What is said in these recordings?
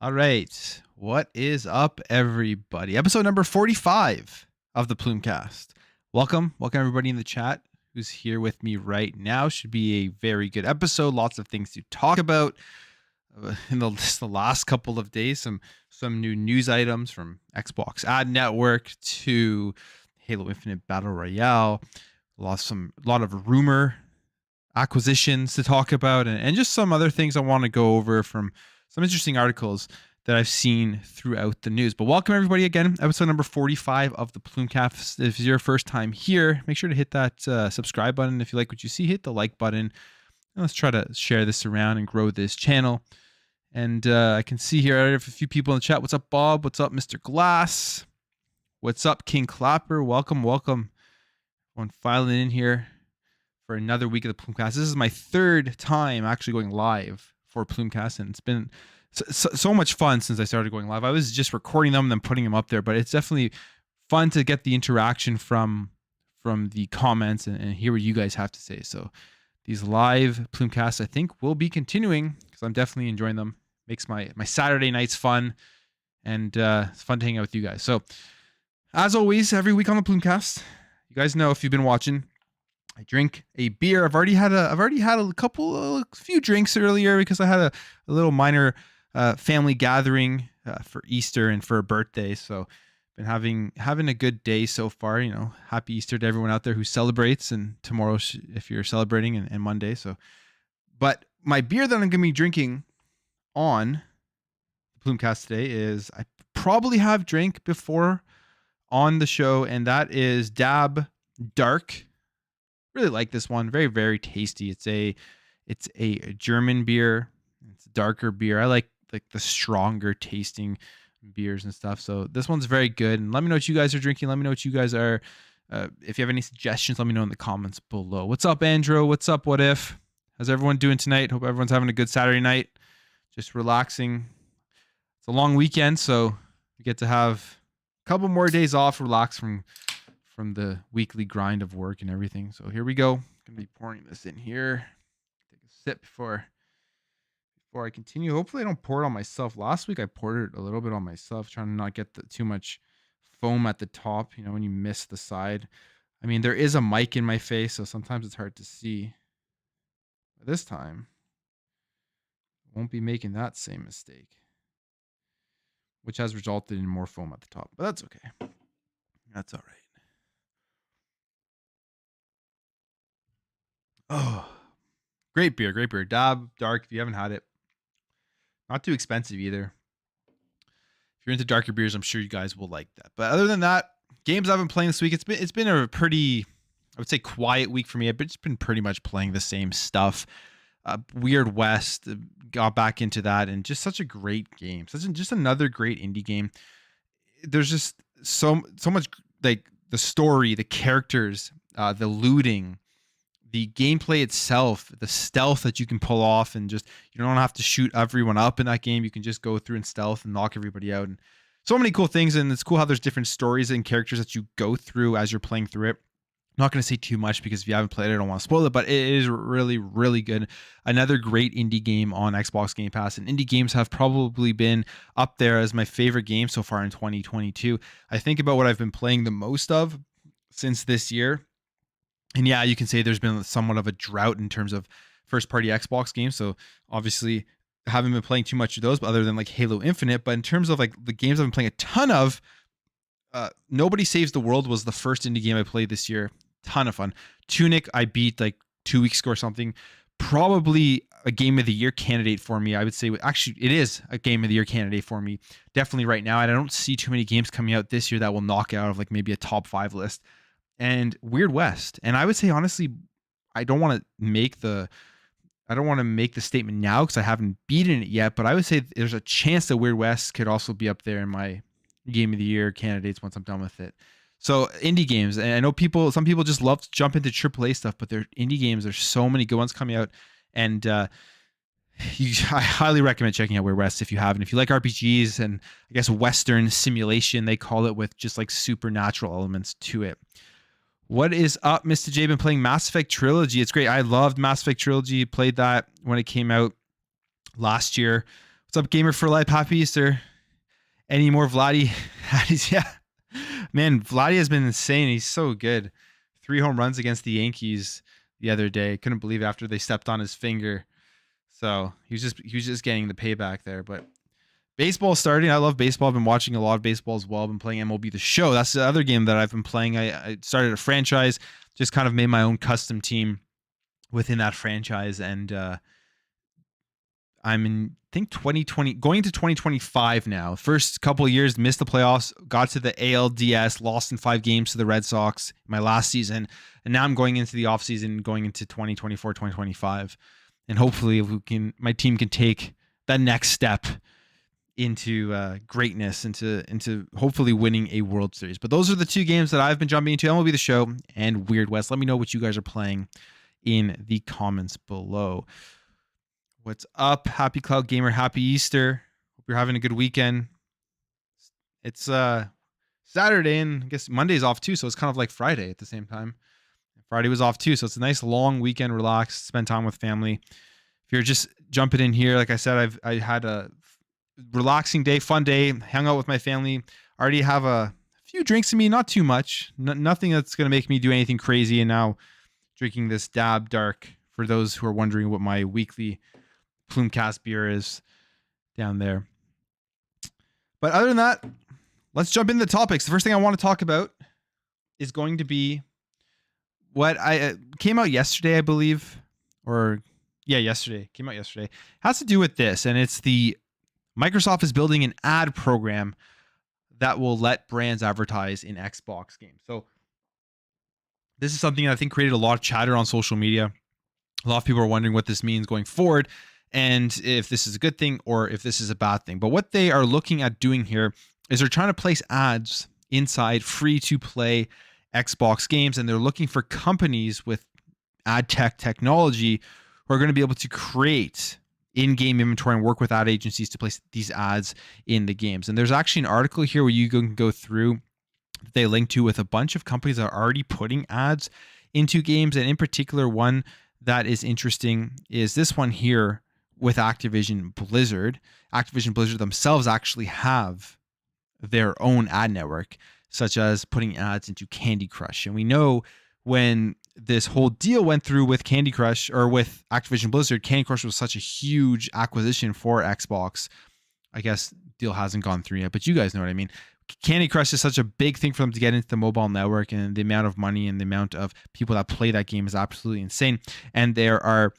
All right. What is up, everybody? Episode number 45 of the Plumecast. Welcome everybody in the chat who's here with me right now. Should be a very good episode. Lots of things to talk about in the last couple of days. Some new news items from Xbox Ad Network to Halo Infinite Battle Royale. A lot of rumor acquisitions to talk about, and just some other things I want to go over from some interesting articles that I've seen throughout the news. But welcome everybody again, episode number 45 of the Plumecast. If it's your first time here, make sure to hit that subscribe button. If you like what you see, hit the like button. And let's try to share this around and grow this channel. And I can see here I have a few people in the chat. What's up, Bob? What's up, Mr. Glass? What's up, King Clapper? Welcome. Everyone filing in here for another week of the Plumecast. This is my third time actually going live for Plumecast, and it's been so much fun since I started going live. I was just recording them and then putting them up there, but it's definitely fun to get the interaction from the comments and hear what you guys have to say. So these live Plumecasts, I think, will be continuing because I'm definitely enjoying them. Makes my Saturday nights fun, and it's fun to hang out with you guys. So as always, every week on the Plumecast, you guys know if you've been watching, I drink a beer. I've already had a few drinks earlier because I had a little minor family gathering for Easter and for a birthday. So been having a good day so far. You know, happy Easter to everyone out there who celebrates, and tomorrow if you're celebrating, and Monday. So, but my beer that I'm gonna be drinking on the Plumecast today is, I probably have drank before on the show, and that is Dab Dark. Really like this one. Very, very tasty. It's a German beer. It's a darker beer. I like the stronger tasting beers and stuff. So this one's very good. And let me know what you guys are drinking. Let me know what you guys are. If you have any suggestions, let me know in the comments below. What's up, Andrew? What's up, What If? How's everyone doing tonight? Hope everyone's having a good Saturday night. Just relaxing. It's a long weekend, so we get to have a couple more days off, relax from the weekly grind of work and everything. So here we go. Gonna be pouring this in here. Take a sip before I continue. Hopefully I don't pour it on myself. Last week I poured it a little bit on myself, trying to not get too much foam at the top, you know, when you miss the side. I mean, there is a mic in my face, so sometimes it's hard to see. But this time, I won't be making that same mistake, which has resulted in more foam at the top. But that's okay. That's all right. Oh, great beer. Dab Dark, if you haven't had it. Not too expensive either. If you're into darker beers, I'm sure you guys will like that. But other than that, games I've been playing this week, it's been a pretty, I would say, quiet week for me. I've just been pretty much playing the same stuff. Weird West, got back into that, and just such a great game. Just another great indie game. There's just so much, like the story, the characters, the looting, the gameplay itself, the stealth that you can pull off, and just, you don't have to shoot everyone up in that game. You can just go through and stealth and knock everybody out, and so many cool things. And it's cool how there's different stories and characters that you go through as you're playing through it. I'm not going to say too much because if you haven't played it, I don't want to spoil it, but it is really, really good. Another great indie game on Xbox Game Pass, and indie games have probably been up there as my favorite game so far in 2022. I think about what I've been playing the most of since this year. And yeah, you can say there's been somewhat of a drought in terms of first-party Xbox games. So obviously, haven't been playing too much of those, but other than like Halo Infinite. But in terms of like the games I've been playing a ton of, Nobody Saves the World was the first indie game I played this year. Ton of fun. Tunic, I beat like 2 weeks ago or something. Probably a Game of the Year candidate for me. I would say, actually, it is a Game of the Year candidate for me. Definitely right now. And I don't see too many games coming out this year that will knock it out of like maybe a top 5 list. And Weird West. And I would say, honestly, I don't want to make the statement now because I haven't beaten it yet, but I would say there's a chance that Weird West could also be up there in my Game of the Year candidates once I'm done with it. So indie games, and I know some people just love to jump into AAA stuff, but they're indie games. There's so many good ones coming out, and I highly recommend checking out Weird West if you haven't. If you like RPGs and I guess Western simulation, they call it, with just like supernatural elements to it. What is up, Mr. J? Been playing Mass Effect Trilogy. It's great. I loved Mass Effect Trilogy. Played that when it came out last year. What's up, Gamer for Life? Happy Easter. Any more Vladdy? Yeah. Man, Vladdy has been insane. He's so good. 3 home runs against the Yankees the other day. Couldn't believe it after they stepped on his finger. So he was just getting the payback there. But baseball starting. I love baseball. I've been watching a lot of baseball as well. I've been playing MLB The Show. That's the other game that I've been playing. I started a franchise, just kind of made my own custom team within that franchise, and I'm in, I think 2020, going to 2025 now. First couple of years, missed the playoffs, got to the ALDS, lost in 5 games to the Red Sox my last season. And now I'm going into the offseason, going into 2024, 2025. And hopefully my team can take that next step into greatness, into hopefully winning a World Series. But those are the 2 games that I've been jumping into, MLB The Show and Weird West. Let me know what you guys are playing in the comments below. What's up? Happy Cloud Gamer. Happy Easter. Hope you're having a good weekend. It's Saturday, and I guess Monday's off too, so it's kind of like Friday at the same time. Friday was off too, so it's a nice long weekend, relax, spend time with family. If you're just jumping in here, like I said, I had a relaxing day, fun day, hung out with my family. Already have a few drinks in me, not too much, nothing that's going to make me do anything crazy, and now drinking this Dab Dark, for those who are wondering what my weekly Plumecast beer is down there. But other than that, let's jump into the topics. The first thing I want to talk about is going to be what I came out yesterday, I believe, yesterday. Came out yesterday. It has to do with this, and it's the Microsoft is building an ad program that will let brands advertise in Xbox games. So this is something that I think created a lot of chatter on social media. A lot of people are wondering what this means going forward, and if this is a good thing or if this is a bad thing. But what they are looking at doing here is they're trying to place ads inside free-to-play Xbox games, and they're looking for companies with ad tech technology who are going to be able to create in-game inventory and work with ad agencies to place these ads in the games. And there's actually an article here where you can go through that they link to with a bunch of companies that are already putting ads into games, and in particular, one that is interesting is this one here with Activision Blizzard. Activision Blizzard themselves actually have their own ad network, such as putting ads into Candy Crush. And we know when this whole deal went through with Candy Crush, or with Activision Blizzard, Candy Crush was such a huge acquisition for Xbox. I guess deal hasn't gone through yet, but you guys know what I mean. Candy Crush is such a big thing for them to get into the mobile network, and the amount of money and the amount of people that play that game is absolutely insane. And there are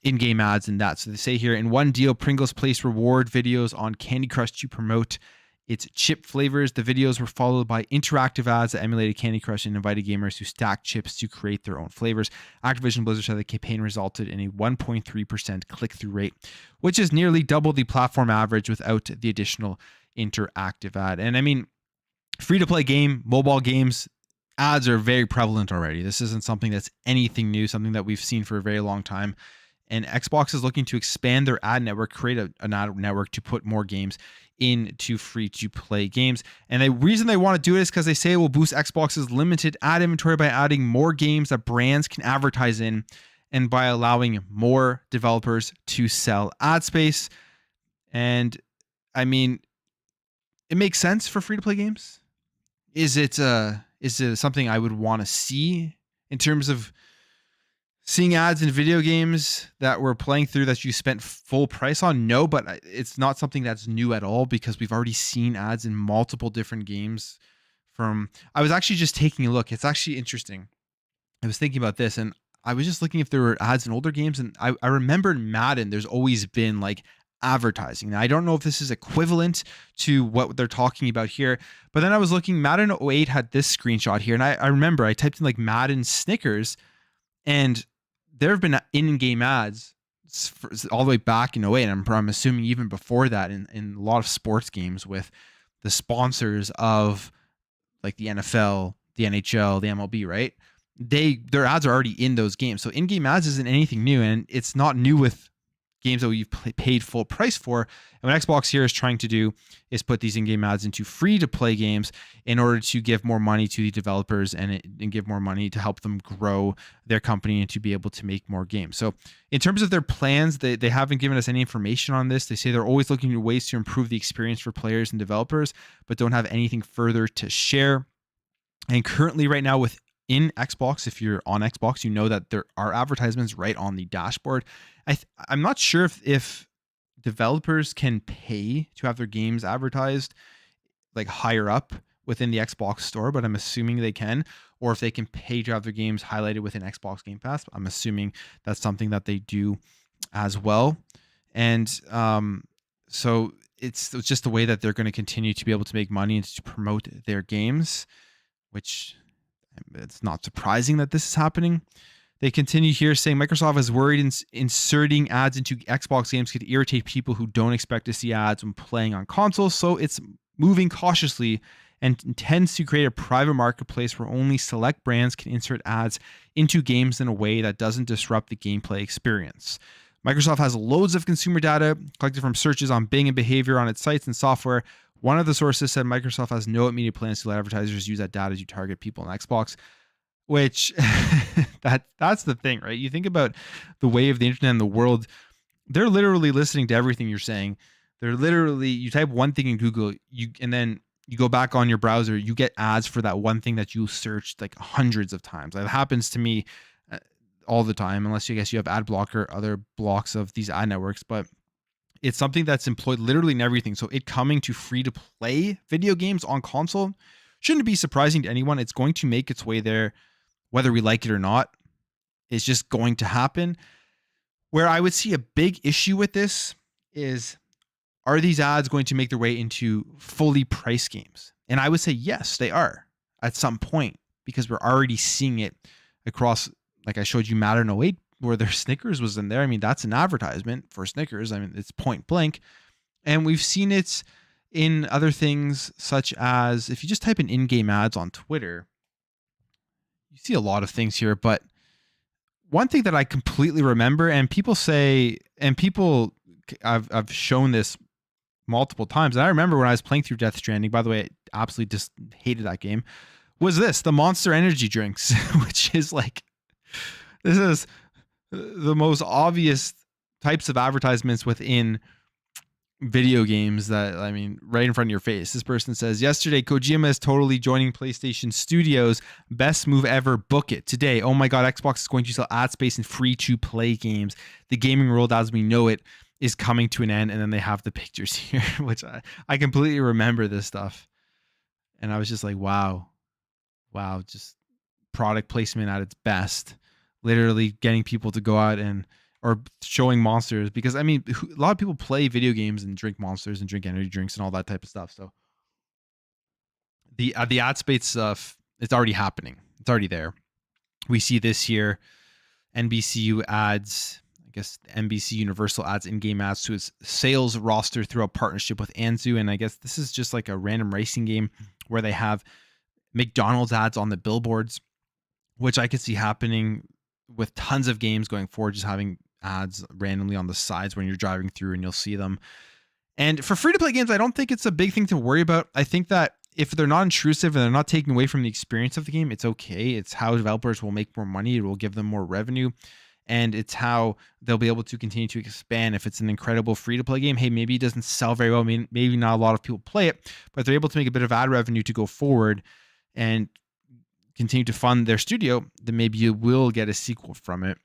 in-game ads in that. So they say here, in one deal, Pringles placed reward videos on Candy Crush to promote its chip flavors. The videos were followed by interactive ads that emulated Candy Crush and invited gamers to stack chips to create their own flavors. Activision Blizzard said the campaign resulted in a 1.3% click-through rate, which is nearly double the platform average without the additional interactive ad. And I mean, free-to-play game, mobile games, ads are very prevalent already. This isn't something that's anything new, something that we've seen for a very long time. And Xbox is looking to expand their ad network, create an ad network to put more games into free-to-play games. And the reason they want to do it is because they say it will boost Xbox's limited ad inventory by adding more games that brands can advertise in, and by allowing more developers to sell ad space. And I mean, it makes sense for free-to-play games. Is it something I would want to see in terms of seeing ads in video games that we're playing through that you spent full price on? No, but it's not something that's new at all, because we've already seen ads in multiple different games. I was actually just taking a look. It's actually interesting. I was thinking about this, and I was just looking if there were ads in older games, and I remember in Madden, there's always been like advertising. Now, I don't know if this is equivalent to what they're talking about here, but then I was looking, Madden 08 had this screenshot here, and I remember I typed in like Madden Snickers, and there have been in-game ads all the way back in 08, and I'm assuming even before that in a lot of sports games with the sponsors of like the NFL, the NHL, the MLB, right? Their ads are already in those games. So in-game ads isn't anything new, and it's not new with games that we've paid full price for. And what Xbox here is trying to do is put these in-game ads into free-to-play games in order to give more money to the developers and give more money to help them grow their company and to be able to make more games. So in terms of their plans, they haven't given us any information on this. They say they're always looking at ways to improve the experience for players and developers, but don't have anything further to share. And currently right now within Xbox, if you're on Xbox, you know that there are advertisements right on the dashboard. I'm not sure if developers can pay to have their games advertised like higher up within the Xbox store, but I'm assuming they can, or if they can pay to have their games highlighted within Xbox Game Pass. I'm assuming that's something that they do as well. And so it's just the way that they're going to continue to be able to make money and to promote their games, which it's not surprising that this is happening. They continue here saying Microsoft is worried inserting ads into Xbox games could irritate people who don't expect to see ads when playing on consoles, so it's moving cautiously and intends to create a private marketplace where only select brands can insert ads into games in a way that doesn't disrupt the gameplay experience. Microsoft has loads of consumer data collected from searches on Bing and behavior on its sites and software. One of the sources said Microsoft has no immediate plans to let advertisers use that data to target people on Xbox, which that's the thing, right? You think about the way of the internet and the world, they're literally listening to everything you're saying. They're literally, you type one thing in Google, and then you go back on your browser, you get ads for that one thing that you searched like hundreds of times. That happens to me all the time, unless you have ad blocker, other blocks of these ad networks, but it's something that's employed literally in everything. So it coming to free to play video games on console shouldn't be surprising to anyone. It's going to make its way there, whether we like it or not. It's just going to happen. Where I would see a big issue with this is, are these ads going to make their way into fully priced games? And I would say yes, they are at some point, because we're already seeing it across, like I showed you Madden 08, where their Snickers was in there. I mean, that's an advertisement for Snickers. I mean, it's point blank. And we've seen it in other things, such as if you just type in in-game ads on Twitter, you see a lot of things here. But one thing that I completely remember, and people say, and people, I've shown this multiple times, and I remember when I was playing through Death Stranding, by the way, I absolutely just hated that game, was the Monster Energy drinks, which is like, this is the most obvious types of advertisements within video games that, I mean, right in front of your face. This person says, yesterday, Kojima is totally joining PlayStation Studios. Best move ever. Book it. Today, oh my God, Xbox is going to sell ad space in free-to-play games. The gaming world as we know it is coming to an end. And then they have the pictures here, which I completely remember this stuff. And I was just like, wow, just product placement at its best. Literally getting people to go out or showing monsters, because I mean, a lot of people play video games and drink monsters and drink energy drinks and all that type of stuff. So the ad space stuff, it's already happening. It's already there. We see this year, NBCU ads, I guess NBC Universal adds in-game ads to its sales roster through a partnership with Anzu. And I guess this is just like a random racing game where they have McDonald's ads on the billboards, which I could see happening with tons of games going forward, just having ads randomly on the sides when you're driving through and you'll see them. And for free-to-play games, I don't think it's a big thing to worry about. I think that if they're not intrusive and they're not taking away from the experience of the game, it's okay. It's how developers will make more money. It will give them more revenue. And it's how they'll be able to continue to expand. If it's an incredible free-to-play game, hey, maybe it doesn't sell very well. I mean, maybe not a lot of people play it, but they're able to make a bit of ad revenue to go forward and continue to fund their studio, then maybe you will get a sequel from it.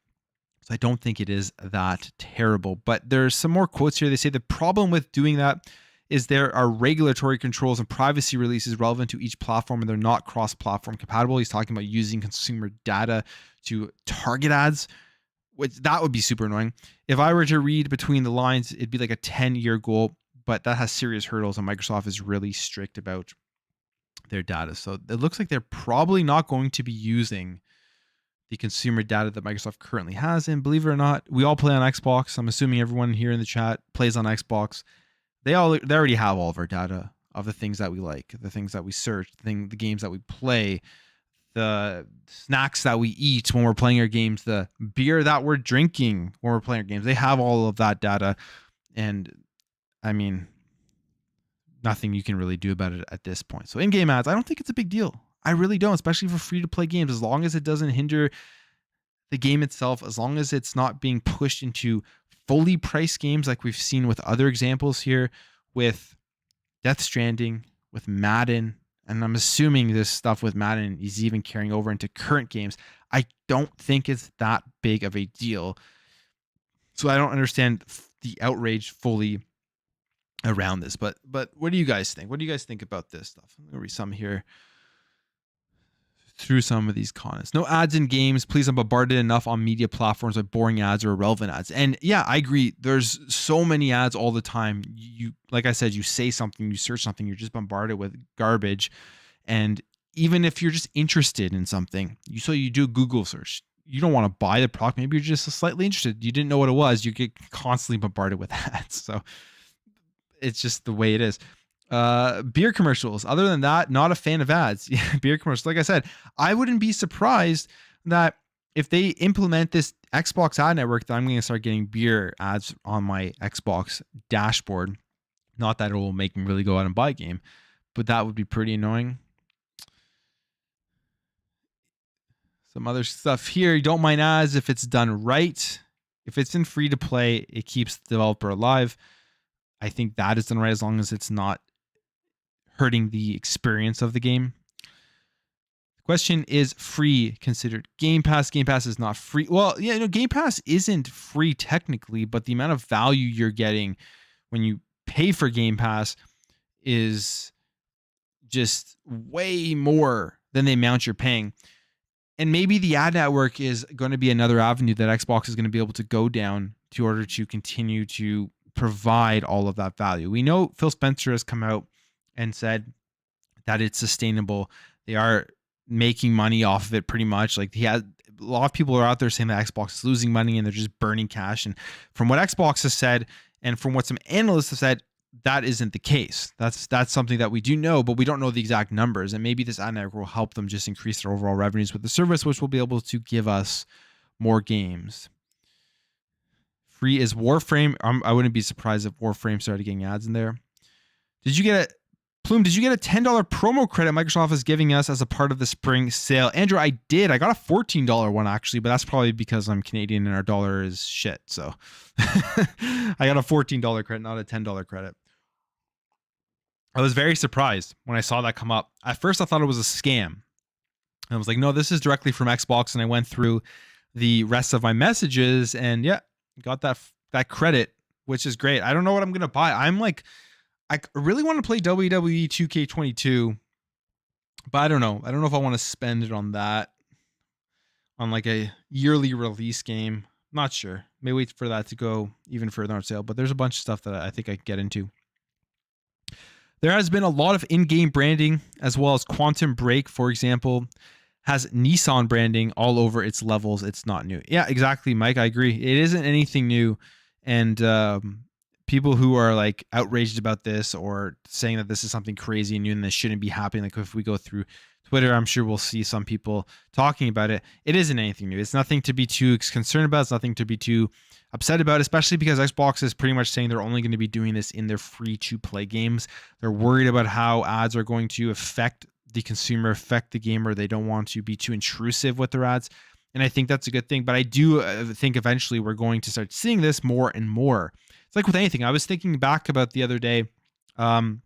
So I don't think it is that terrible. But there's some more quotes here. They say the problem with doing that is there are regulatory controls and privacy releases relevant to each platform, and they're not cross-platform compatible. He's talking about using consumer data to target ads, which that would be super annoying. If I were to read between the lines, it'd be like a 10-year goal, but that has serious hurdles, and Microsoft is really strict about their data. So it looks like they're probably not going to be using the consumer data that Microsoft currently has. And believe it or not, we all play on Xbox. I'm assuming everyone here in the chat plays on Xbox. They already have all of our data of the things that we like, the things that we search, the games that we play, the snacks that we eat when we're playing our games, the beer that we're drinking when we're playing our games. They have all of that data. And I mean, nothing you can really do about it at this point. So in-game ads, I don't think it's a big deal. I really don't, especially for free-to-play games, as long as it doesn't hinder the game itself, as long as it's not being pushed into fully priced games like we've seen with other examples here with Death Stranding, with Madden, and I'm assuming this stuff with Madden is even carrying over into current games. I don't think it's that big of a deal. So I don't understand the outrage fully around this. But what do you guys think? What do you guys think about this stuff? I'm going to read some here through some of these comments. No ads in games. Please, I'm bombarded enough on media platforms with boring ads or irrelevant ads. And yeah, I agree. There's so many ads all the time. You, like I said, you say something, you search something, you're just bombarded with garbage. And even if you're just interested in something, you do a Google search. You don't want to buy the product. Maybe you're just slightly interested. You didn't know what it was. You get constantly bombarded with ads. So it's just the way it is. Beer commercials. Other than that, not a fan of ads. Beer commercials. Like I said, I wouldn't be surprised that if they implement this Xbox ad network, that I'm going to start getting beer ads on my Xbox dashboard. Not that it will make me really go out and buy a game, but that would be pretty annoying. Some other stuff here. You don't mind ads if it's done right. If it's in free to play, it keeps the developer alive. I think that is done right as long as it's not hurting the experience of the game. The question is free considered Game Pass? Game Pass is not free. Well, yeah, Game Pass isn't free technically, but the amount of value you're getting when you pay for Game Pass is just way more than the amount you're paying. And maybe the ad network is going to be another avenue that Xbox is going to be able to go down in order to continue to provide all of that value. We know Phil Spencer has come out and said that it's sustainable. They are making money off of it pretty much. Like a lot of people are out there saying that Xbox is losing money and they're just burning cash. And from what Xbox has said, and from what some analysts have said, that isn't the case. That's something that we do know, but we don't know the exact numbers. And maybe this ad network will help them just increase their overall revenues with the service, which will be able to give us more games. Free is Warframe. I wouldn't be surprised if Warframe started getting ads in there. Did you get Plume, did you get a $10 promo credit Microsoft is giving us as a part of the spring sale? Andrew, I did. I got a $14 one actually, but that's probably because I'm Canadian and our dollar is shit. So I got a $14 credit, not a $10 credit. I was very surprised when I saw that come up. At first, I thought it was a scam. And I was like, no, this is directly from Xbox. And I went through the rest of my messages and yeah, got that credit, which is great. I don't know what I'm going to buy. I really want to play WWE 2K22, but I don't know. I don't know if I want to spend it on that, on like a yearly release game. Not sure. May wait for that to go even further on sale, but there's a bunch of stuff that I think I can get into. There has been a lot of in-game branding, as well as Quantum Break, for example, has Nissan branding all over its levels. It's not new. Yeah, exactly, Mike. I agree. It isn't anything new. And people who are like outraged about this or saying that this is something crazy and new and this shouldn't be happening, like if we go through Twitter, I'm sure we'll see some people talking about it. It isn't anything new. It's nothing to be too concerned about. It's nothing to be too upset about, especially because Xbox is pretty much saying they're only going to be doing this in their free-to-play games. They're worried about how ads are going to affect the consumer, affect the gamer. They don't want to be too intrusive with their ads. And I think that's a good thing. But I do think eventually we're going to start seeing this more and more. It's like with anything. I was thinking back about the other day. I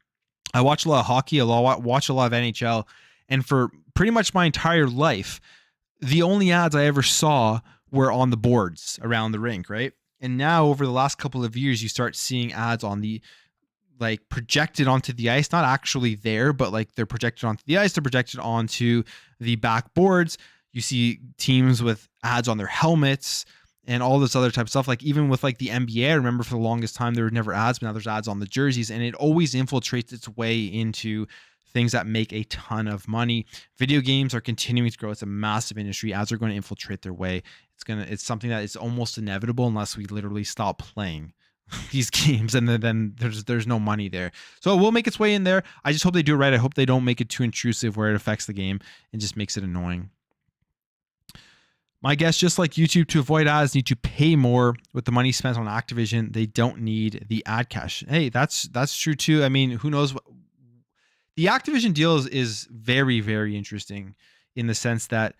watch a lot of hockey, watch a lot of NHL. And for pretty much my entire life, the only ads I ever saw were on the boards around the rink, right? And now over the last couple of years, you start seeing ads on the, like, projected onto the ice, not actually there, but like they're projected onto the ice, they're projected onto the backboards. You see teams with ads on their helmets and all this other type of stuff. Like even with like the NBA, I remember for the longest time, there were never ads, but now there's ads on the jerseys, and it always infiltrates its way into things that make a ton of money. Video games are continuing to grow. It's a massive industry. Ads are going to infiltrate their way. It's something that is almost inevitable unless we literally stop playing. these games, and then there's no money there. So it will make its way in there. I just hope they do it right. I hope they don't make it too intrusive where it affects the game and just makes it annoying. My guess, just like YouTube, to avoid ads, need to pay more with the money spent on Activision. They don't need the ad cash. Hey, that's true too. I mean, who knows? The Activision deal is very, very interesting in the sense that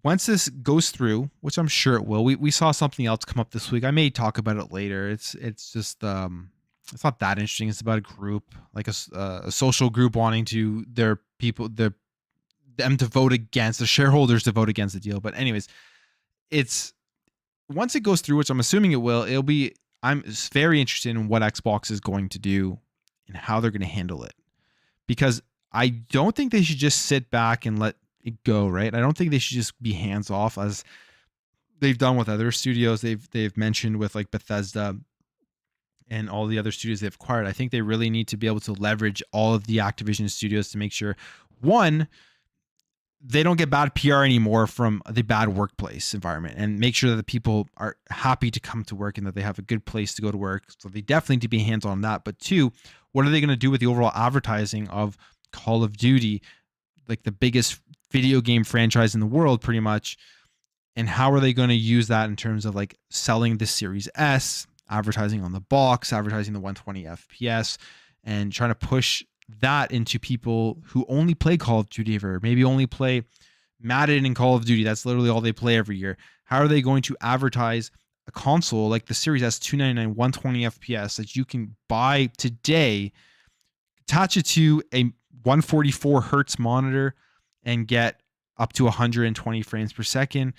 once this goes through, which I'm sure it will, we saw something else come up this week. I may talk about it later. It's just it's not that interesting. It's about a group, like a social group wanting to them to vote against, the shareholders to vote against the deal. But anyways, it's once it goes through, which I'm assuming it will, I'm very interested in what Xbox is going to do and how they're going to handle it, because I don't think they should just sit back and let it go, right? I don't think they should just be hands off as they've done with other studios. They've mentioned with like Bethesda and all the other studios they've acquired. I think they really need to be able to leverage all of the Activision studios to make sure, one, they don't get bad PR anymore from the bad workplace environment, and make sure that the people are happy to come to work and that they have a good place to go to work. So they definitely need to be hands on that. But two, what are they going to do with the overall advertising of Call of Duty, like the biggest video game franchise in the world pretty much? And how are they going to use that in terms of like selling the Series S, advertising on the box, advertising the 120 FPS, and trying to push that into people who only play Call of Duty or maybe only play Madden and Call of Duty. That's literally all they play every year. How are they going to advertise a console like the Series S, $299, 120 FPS that you can buy today, attach it to a 144 hertz monitor, and get up to 120 frames per second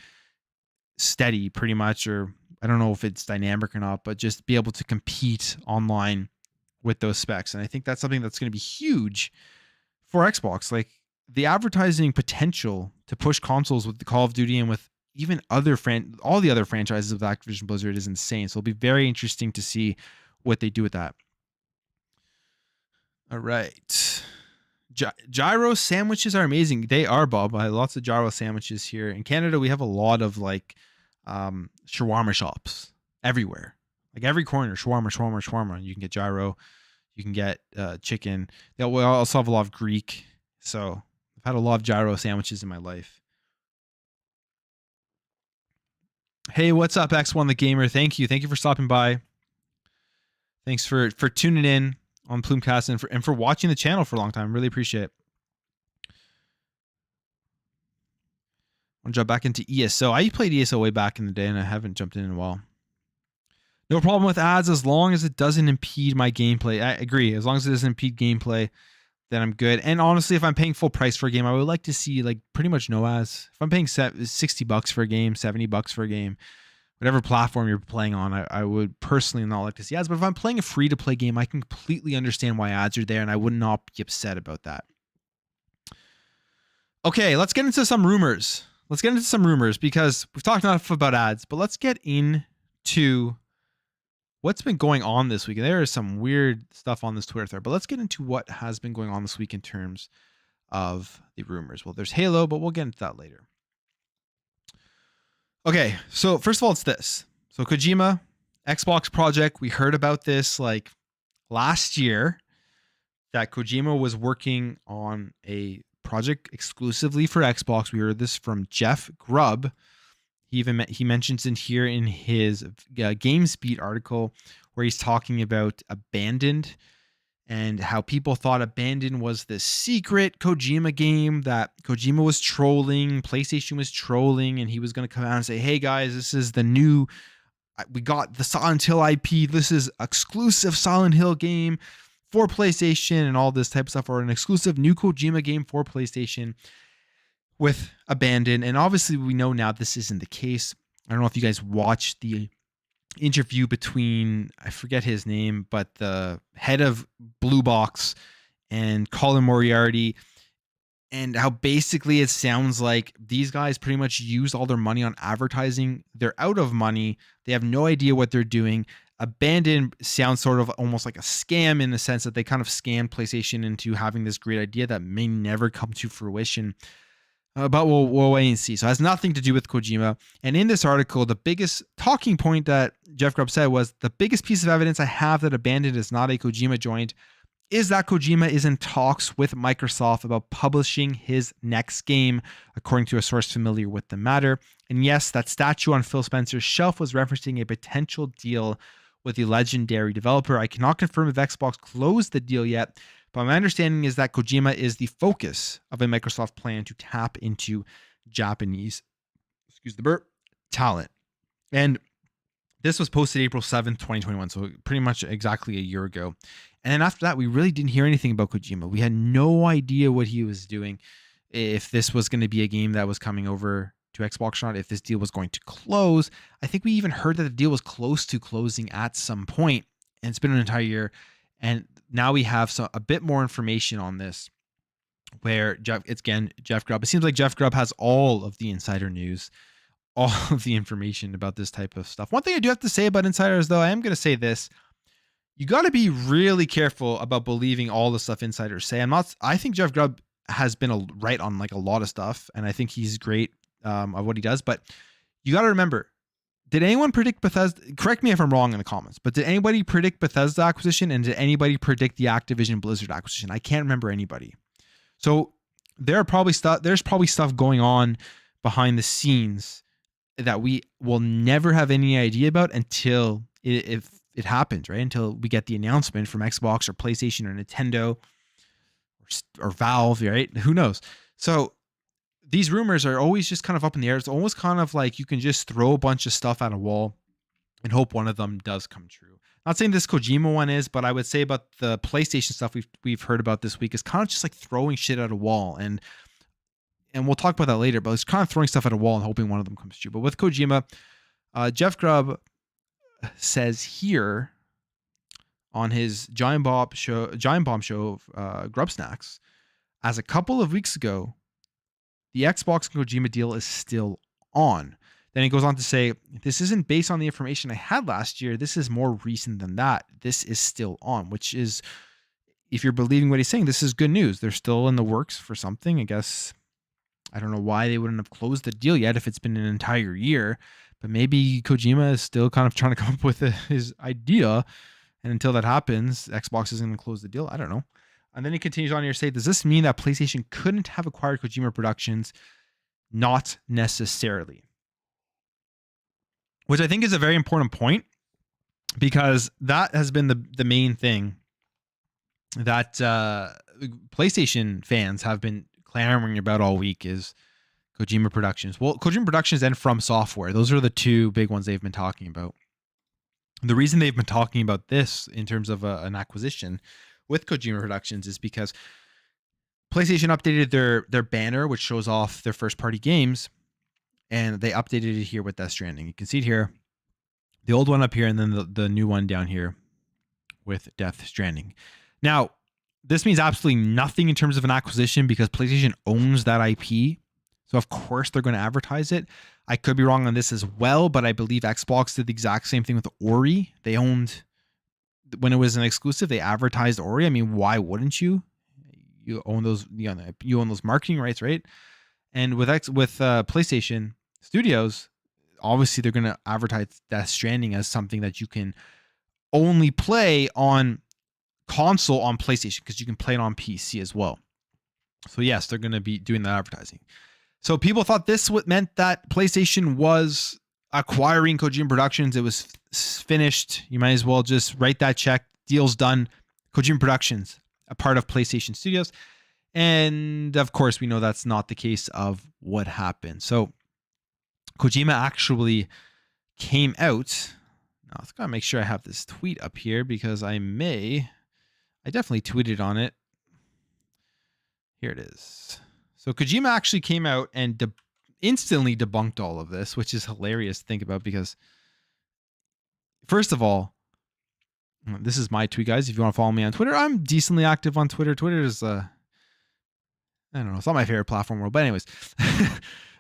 steady pretty much, or I don't know if it's dynamic or not, but just be able to compete online with those specs. And I think that's something that's going to be huge for Xbox. Like the advertising potential to push consoles with the Call of Duty and with even all the other franchises of Activision Blizzard is insane. So it'll be very interesting to see what they do with that. All right. Gyro sandwiches are amazing. They are, Bob. I have lots of gyro sandwiches here. In Canada, we have a lot of like shawarma shops everywhere. Like every corner, shawarma. You can get gyro. You can get chicken. We also have a lot of Greek. So I've had a lot of gyro sandwiches in my life. Hey, what's up, X1 the Gamer? Thank you for stopping by. Thanks for tuning in on Plumecast and for watching the channel for a long time. Really appreciate it. I'm gonna jump back into ESO. I played ESO way back in the day, and I haven't jumped in a while. No problem with ads as long as it doesn't impede my gameplay. I agree. As long as it doesn't impede gameplay, then I'm good. And honestly, if I'm paying full price for a game, I would like to see like pretty much no ads. If I'm paying $60 for a game, $70 for a game, whatever platform you're playing on, I would personally not like to see ads. But if I'm playing a free-to-play game, I can completely understand why ads are there, and I would not be upset about that. Okay, let's get into some rumors. Because we've talked enough about ads, but let's get into what's been going on this week. And there is some weird stuff on this Twitter thread, but let's get into what has been going on this week in terms of the rumors. Well, there's Halo, but we'll get into that later. Okay, so first of all, it's this. So Kojima, Xbox project, we heard about this like last year, that Kojima was working on a project exclusively for Xbox. We heard this from Jeff Grubb. He mentions in here in his GameSpeed article where he's talking about Abandoned and how people thought Abandoned was the secret Kojima game that Kojima was trolling, PlayStation was trolling, and he was going to come out and say, hey guys, this is the new, we got the Silent Hill IP, this is exclusive Silent Hill game for PlayStation and all this type of stuff, or an exclusive new Kojima game for PlayStation with Abandoned. And obviously we know now this isn't the case. I don't know if you guys watched the interview between, I forget his name, but the head of Blue Box and Colin Moriarty, and how basically it sounds like these guys pretty much used all their money on advertising. They're out of money. They have no idea what they're doing. Abandoned sounds sort of almost like a scam in the sense that they kind of scammed PlayStation into having this great idea that may never come to fruition. But we'll wait and see. So it has nothing to do with Kojima. And in this article, the biggest talking point that Jeff Grubb said was, the biggest piece of evidence I have that Abandoned is not a Kojima joint is that Kojima is in talks with Microsoft about publishing his next game, according to a source familiar with the matter. And yes, that statue on Phil Spencer's shelf was referencing a potential deal with the legendary developer. I cannot confirm if Xbox closed the deal yet, but my understanding is that Kojima is the focus of a Microsoft plan to tap into Japanese, excuse the burp, talent. And this was posted April 7th, 2021, so pretty much exactly a year ago. And then after that, we really didn't hear anything about Kojima. We had no idea what he was doing, if this was going to be a game that was coming over to Xbox or not, if this deal was going to close. I think we even heard that the deal was close to closing at some point, and it's been an entire year. And now we have a bit more information on this, where Jeff Grubb. It seems like Jeff Grubb has all of the insider news, all of the information about this type of stuff. One thing I do have to say about insiders, though, I am going to say this. You got to be really careful about believing all the stuff insiders say. I think Jeff Grubb has been right on like a lot of stuff, and I think he's great of what he does. But you got to remember, did anyone predict Bethesda? Correct me if I'm wrong in the comments, but did anybody predict Bethesda acquisition, and did anybody predict the Activision Blizzard acquisition? I can't remember anybody. So there's probably stuff going on behind the scenes that we will never have any idea about until if it happens, right? Until we get the announcement from Xbox or PlayStation or Nintendo or Valve, right? Who knows? So these rumors are always just kind of up in the air. It's almost kind of like you can just throw a bunch of stuff at a wall and hope one of them does come true. Not saying this Kojima one is, but I would say about the PlayStation stuff we've heard about this week is kind of just like throwing shit at a wall. And we'll talk about that later, but it's kind of throwing stuff at a wall and hoping one of them comes true. But with Kojima, Jeff Grubb says here on his Giant Bomb show, Grub Snacks, as a couple of weeks ago, the Xbox and Kojima deal is still on. Then he goes on to say, this isn't based on the information I had last year. This is more recent than that. This is still on, which is, if you're believing what he's saying, this is good news. They're still in the works for something. I guess, I don't know why they wouldn't have closed the deal yet if it's been an entire year, but maybe Kojima is still kind of trying to come up with his idea. And until that happens, Xbox isn't going to close the deal. I don't know. And then he continues on here to say, does this mean that PlayStation couldn't have acquired Kojima Productions? Not necessarily. Which I think is a very important point, because that has been the main thing that PlayStation fans have been clamoring about all week is Kojima Productions. Well, Kojima Productions and From Software. Those are the two big ones they've been talking about. The reason they've been talking about this in terms of an acquisition with Kojima Productions is because PlayStation updated their banner, which shows off their first-party games, and they updated it here with Death Stranding. You can see it here, the old one up here, and then the new one down here with Death Stranding. Now, this means absolutely nothing in terms of an acquisition because PlayStation owns that IP. So, of course, they're going to advertise it. I could be wrong on this as well, but I believe Xbox did the exact same thing with Ori. They owned, when it was an exclusive, they advertised Ori. I mean, why wouldn't you? You own those, you own those marketing rights, right? And with PlayStation Studios, obviously they're going to advertise Death Stranding as something that you can only play on console on PlayStation, because you can play it on PC as well. So yes, they're going to be doing that advertising. So people thought this meant that PlayStation was acquiring Kojima Productions. It was finished. You might as well just write that check. Deal's done. Kojima Productions, a part of PlayStation Studios. And of course, we know that's not the case of what happened. So Kojima actually came out. Now, I've got to make sure I have this tweet up here, because I definitely tweeted on it. Here it is. So Kojima actually came out and instantly debunked all of this, which is hilarious to think about, because first of all, this is my tweet, guys. If you want to follow me on Twitter, I'm decently active on Twitter. Twitter is, I don't know, it's not my favorite platform world, but anyways,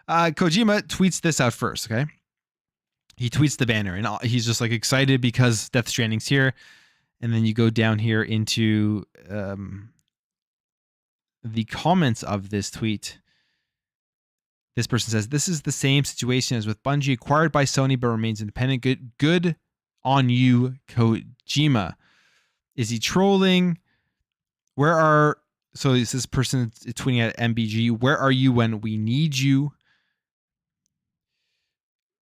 Kojima tweets this out first, okay? He tweets the banner, and he's just like excited because Death Stranding's here. And then you go down here into the comments of this tweet, This person says, this is the same situation as with Bungie, acquired by Sony but remains independent. Good on you, Kojima. Is he trolling? So is this person tweeting at MBG, where are you when we need you?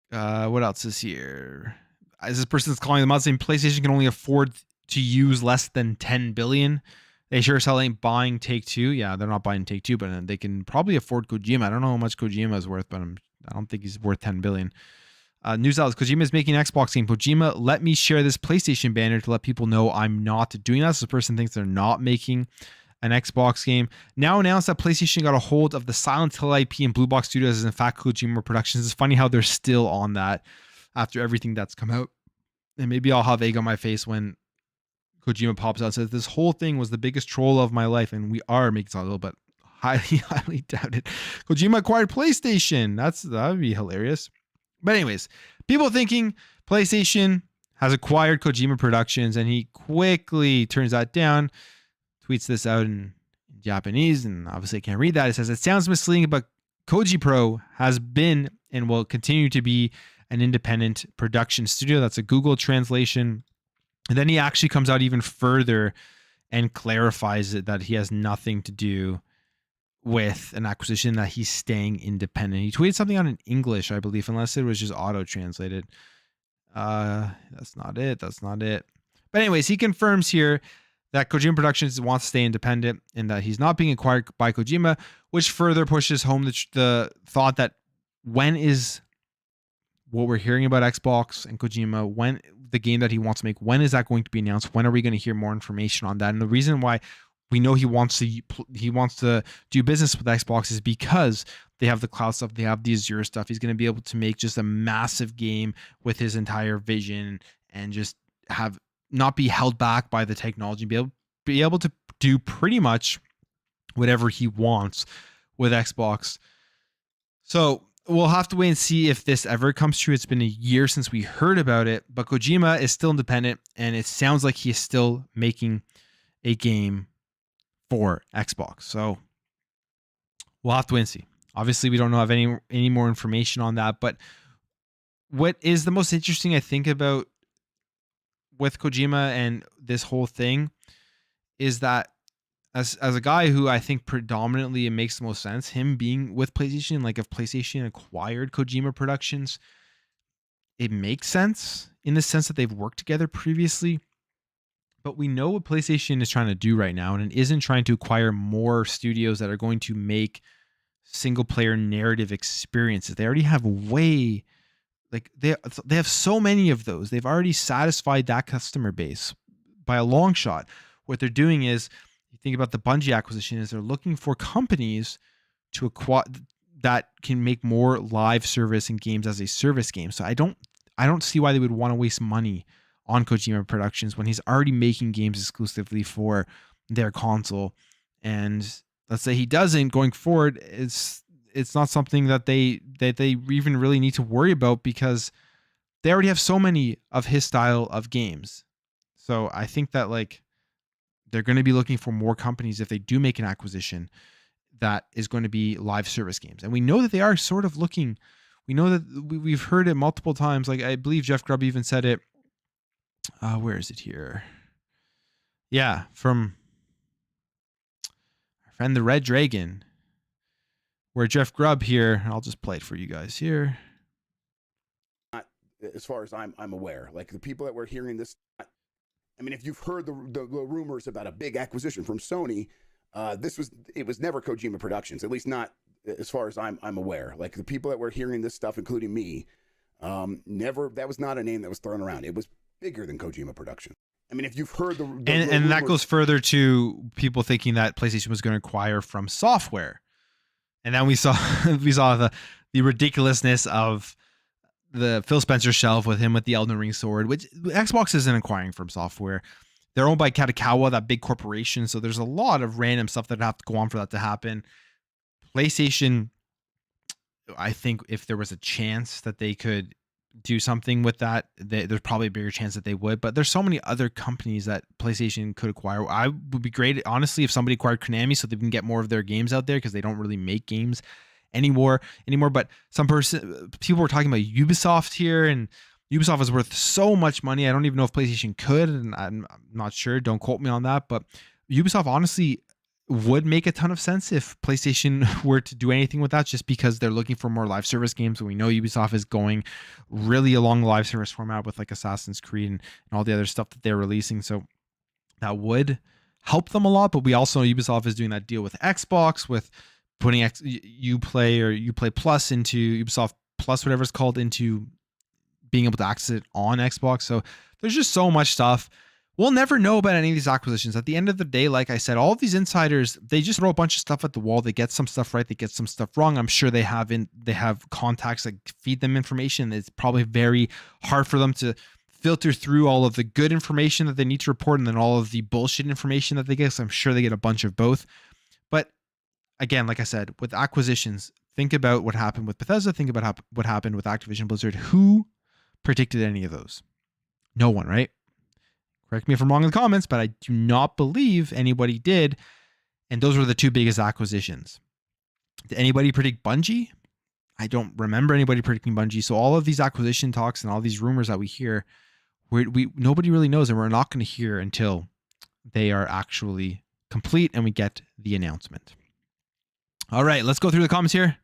What else is here? Is this person's calling them out saying PlayStation can only afford to use less than 10 billion? They sure as hell ain't buying Take-Two. Yeah, they're not buying Take-Two, but they can probably afford Kojima. I don't know how much Kojima is worth, but I don't think he's worth 10 billion. News outlets, Kojima is making an Xbox game. Kojima, let me share this PlayStation banner to let people know I'm not doing that. So the person thinks they're not making an Xbox game. Now announced that PlayStation got a hold of the Silent Hill IP and Blue Box Studios is in fact Kojima Productions. It's funny how they're still on that after everything that's come out. And maybe I'll have egg on my face when Kojima pops out and says, this whole thing was the biggest troll of my life. And we are making Silent Hill, but highly doubted. Kojima acquired PlayStation. That would be hilarious. But anyways, people thinking PlayStation has acquired Kojima Productions, and he quickly turns that down, tweets this out in Japanese, and obviously I can't read that. It says, it sounds misleading, but Koji Pro has been and will continue to be an independent production studio. That's a Google translation. And then he actually comes out even further and clarifies it that he has nothing to do with an acquisition, that he's staying independent. He tweeted something out in English, I believe, unless it was just auto-translated. That's not it. But anyways, he confirms here that Kojima Productions wants to stay independent and that he's not being acquired by Kojima, which further pushes home the thought that when is what we're hearing about Xbox and Kojima, when the game that he wants to make, when is that going to be announced? When are we going to hear more information on that? And the reason why we know he wants to do business with Xbox is because they have the cloud stuff, they have the Azure stuff. He's going to be able to make just a massive game with his entire vision and just have not be held back by the technology, be able to do pretty much whatever he wants with Xbox. So we'll have to wait and see if this ever comes true. It's been a year since we heard about it, but Kojima is still independent, and it sounds like he is still making a game for Xbox. So we'll have to wait and see. Obviously, we don't have any more information on that, but what is the most interesting, I think, about with Kojima and this whole thing is that as a guy who I think predominantly it makes the most sense, him being with PlayStation, like if PlayStation acquired Kojima Productions, it makes sense in the sense that they've worked together previously. But we know what PlayStation is trying to do right now, and it isn't trying to acquire more studios that are going to make single player narrative experiences. They already have they have so many of those. They've already satisfied that customer base by a long shot. What they're doing is, you think about the Bungie acquisition, is they're looking for companies to acquire that can make more live service and games as a service game. So I don't see why they would want to waste money on Kojima Productions when he's already making games exclusively for their console. And let's say he doesn't going forward, it's not something that they even really need to worry about because they already have so many of his style of games. So I think that they're going to be looking for more companies if they do make an acquisition that is going to be live service games. And we know that they are sort of looking, we know that we've heard it multiple times. Like I believe Jeff Grubb even said it. Where is it here? Yeah, from our friend the Red Dragon, where Jeff Grubb here, I'll just play it for you guys here. As far as I'm aware, like the people that were hearing this, I mean, if you've heard the rumors about a big acquisition from Sony, it was never Kojima Productions, at least not as far as I'm aware. Like the people that were hearing this stuff, including me, that was not a name that was thrown around. It was bigger than Kojima Productions. I mean, if you've heard the and that goes further to people thinking that PlayStation was going to acquire From Software, and then we saw the ridiculousness of the Phil Spencer shelf with him with the Elden Ring sword, which Xbox isn't acquiring From Software. They're owned by Katakawa, that big corporation. So there's a lot of random stuff that have to go on for that to happen. PlayStation, I think if there was a chance that they could do something with that, there's probably a bigger chance that they would. But there's so many other companies that PlayStation could acquire. I would be great, honestly, if somebody acquired Konami so they can get more of their games out there because they don't really make games anymore. But people were talking about Ubisoft here, and Ubisoft is worth so much money. I don't even know if PlayStation could, and I'm not sure. Don't quote me on that, but Ubisoft honestly would make a ton of sense if PlayStation were to do anything with that, just because they're looking for more live service games. And we know Ubisoft is going really along the live service format with like Assassin's Creed and all the other stuff that they're releasing. So that would help them a lot. But we also know Ubisoft is doing that deal with Xbox, with putting Uplay or Uplay Plus into Ubisoft Plus, whatever it's called, into being able to access it on Xbox. So there's just so much stuff. We'll never know about any of these acquisitions. At the end of the day, like I said, all of these insiders, they just throw a bunch of stuff at the wall. They get some stuff right. They get some stuff wrong. I'm sure they have contacts that feed them information. It's probably very hard for them to filter through all of the good information that they need to report and then all of the bullshit information that they get. So I'm sure they get a bunch of both. But again, like I said, with acquisitions, think about what happened with Bethesda. Think about what happened with Activision Blizzard. Who predicted any of those? No one, right? Correct me if I'm wrong in the comments, but I do not believe anybody did. And those were the two biggest acquisitions. Did anybody predict Bungie? I don't remember anybody predicting Bungie. So all of these acquisition talks and all these rumors that we hear, nobody really knows, and we're not going to hear until they are actually complete and we get the announcement. All right, let's go through the comments here.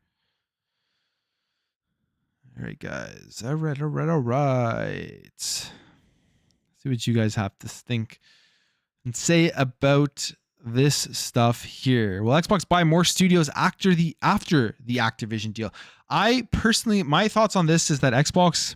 All right, guys. All right. See what you guys have to think and say about this stuff here. Will Xbox buy more studios after the Activision deal? I personally, my thoughts on this is that Xbox,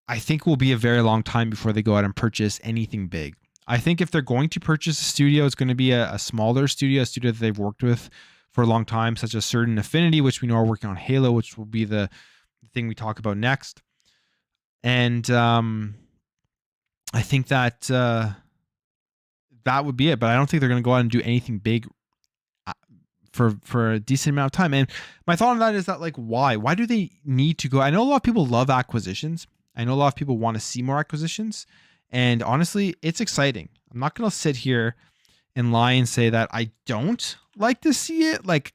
I think, will be a very long time before they go out and purchase anything big. I think if they're going to purchase a studio, it's going to be a smaller studio, a studio that they've worked with for a long time, such as Certain Affinity, which we know are working on Halo, which will be the thing we talk about next. And I think that that would be it. But I don't think they're going to go out and do anything big for a decent amount of time. And my thought on that is that, like, why? Why do they need to go? I know a lot of people love acquisitions. I know a lot of people want to see more acquisitions. And honestly, it's exciting. I'm not going to sit here and lie and say that I don't like to see it. Like,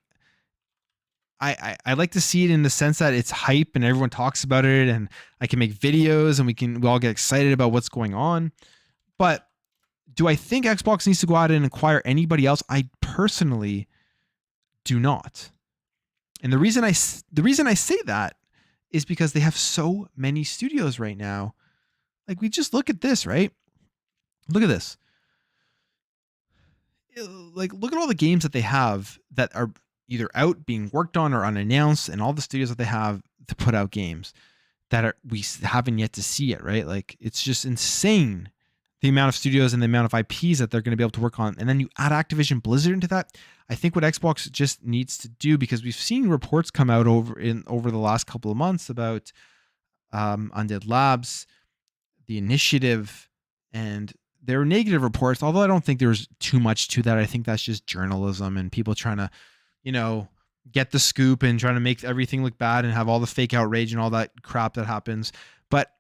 I like to see it in the sense that it's hype and everyone talks about it, and I can make videos and we all get excited about what's going on. But do I think Xbox needs to go out and acquire anybody else? I personally do not. And the reason I say that is because they have so many studios right now. Like, we just look at this, right? Look at this. Like, look at all the games that they have that are either out, being worked on, or unannounced, and all the studios that they have to put out games that we haven't yet to see it, right? Like, it's just insane, the amount of studios and the amount of IPs that they're going to be able to work on. And then you add Activision Blizzard into that. I think what Xbox just needs to do, because we've seen reports come out over the last couple of months about Undead Labs, the Initiative, and there are negative reports, although I don't think there's too much to that. I think that's just journalism and people trying to, get the scoop and trying to make everything look bad and have all the fake outrage and all that crap that happens. But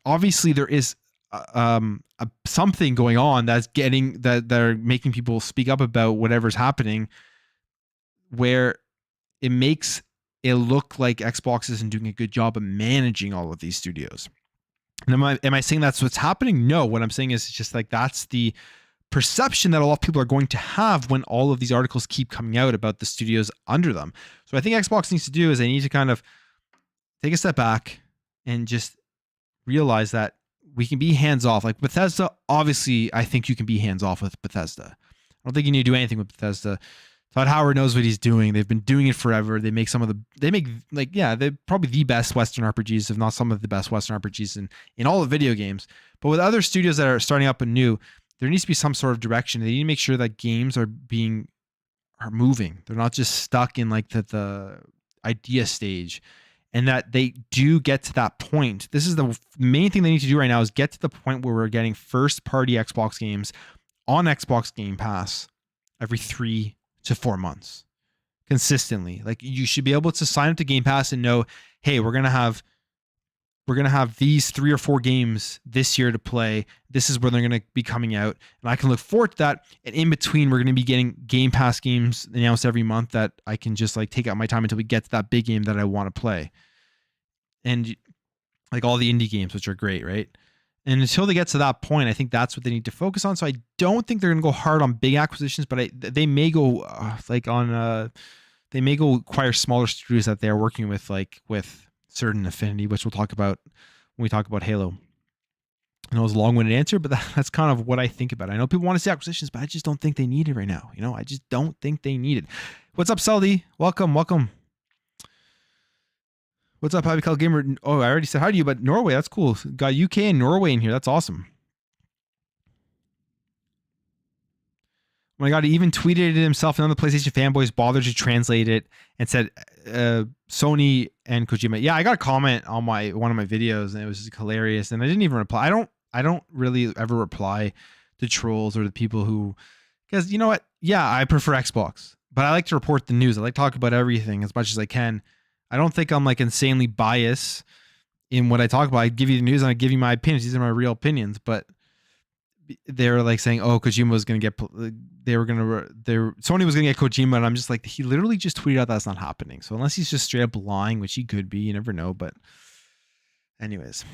obviously there is something going on that's that are making people speak up about whatever's happening, where it makes it look like Xbox isn't doing a good job of managing all of these studios. And am I saying that's what's happening? No, what I'm saying is just like, that's the perception that a lot of people are going to have when all of these articles keep coming out about the studios under them. So I think Xbox needs to do is they need to kind of take a step back and just realize that we can be hands off. Like Bethesda, obviously, I think you can be hands off with Bethesda. I don't think you need to do anything with Bethesda. Todd Howard knows what he's doing. They've been doing it forever. They're probably the best Western RPGs, if not some of the best Western RPGs in all of video games. But with other studios that are starting up and new, there needs to be some sort of direction. They need to make sure that games are moving. They're not just stuck in like the idea stage, and that they do get to that point. This is the main thing they need to do right now, is get to the point where we're getting first party Xbox games on Xbox Game Pass every 3 to 4 months consistently. Like, you should be able to sign up to Game Pass and know, hey, we're going to have we're going to have these 3 or 4 games this year to play. This is where they're going to be coming out. And I can look forward to that. And in between, we're going to be getting Game Pass games announced every month that I can just like take out my time until we get to that big game that I want to play. And like all the indie games, which are great, right? And until they get to that point, I think that's what they need to focus on. So I don't think they're going to go hard on big acquisitions, but they may go they may go acquire smaller studios that they're working with, like with certain affinity, which we'll talk about when we talk about Halo. I know it was a long-winded answer, but that's kind of what I think about it. I know people want to see acquisitions, but I just don't think they need it right now. You know, I just don't think they need it. What's up, Seldy? Welcome. What's up, Happy Call Gamer? Oh, I already said hi to you, but Norway, that's cool. Got UK and Norway in here. That's awesome. Oh my God, he even tweeted it himself. None of the PlayStation fanboys bothered to translate it and said Sony and Kojima. Yeah, I got a comment on one of my videos and it was just hilarious. And I didn't even reply. I don't really ever reply to trolls or the people who, because you know what? Yeah, I prefer Xbox, but I like to report the news. I like to talk about everything as much as I can. I don't think I'm like insanely biased in what I talk about. I give you the news and I give you my opinions. These are my real opinions, but they're like saying, "Oh, Kojima was going to get." Sony was going to get Kojima, and I'm just like, he literally just tweeted out that's not happening. So unless he's just straight up lying, which he could be, you never know. But anyways,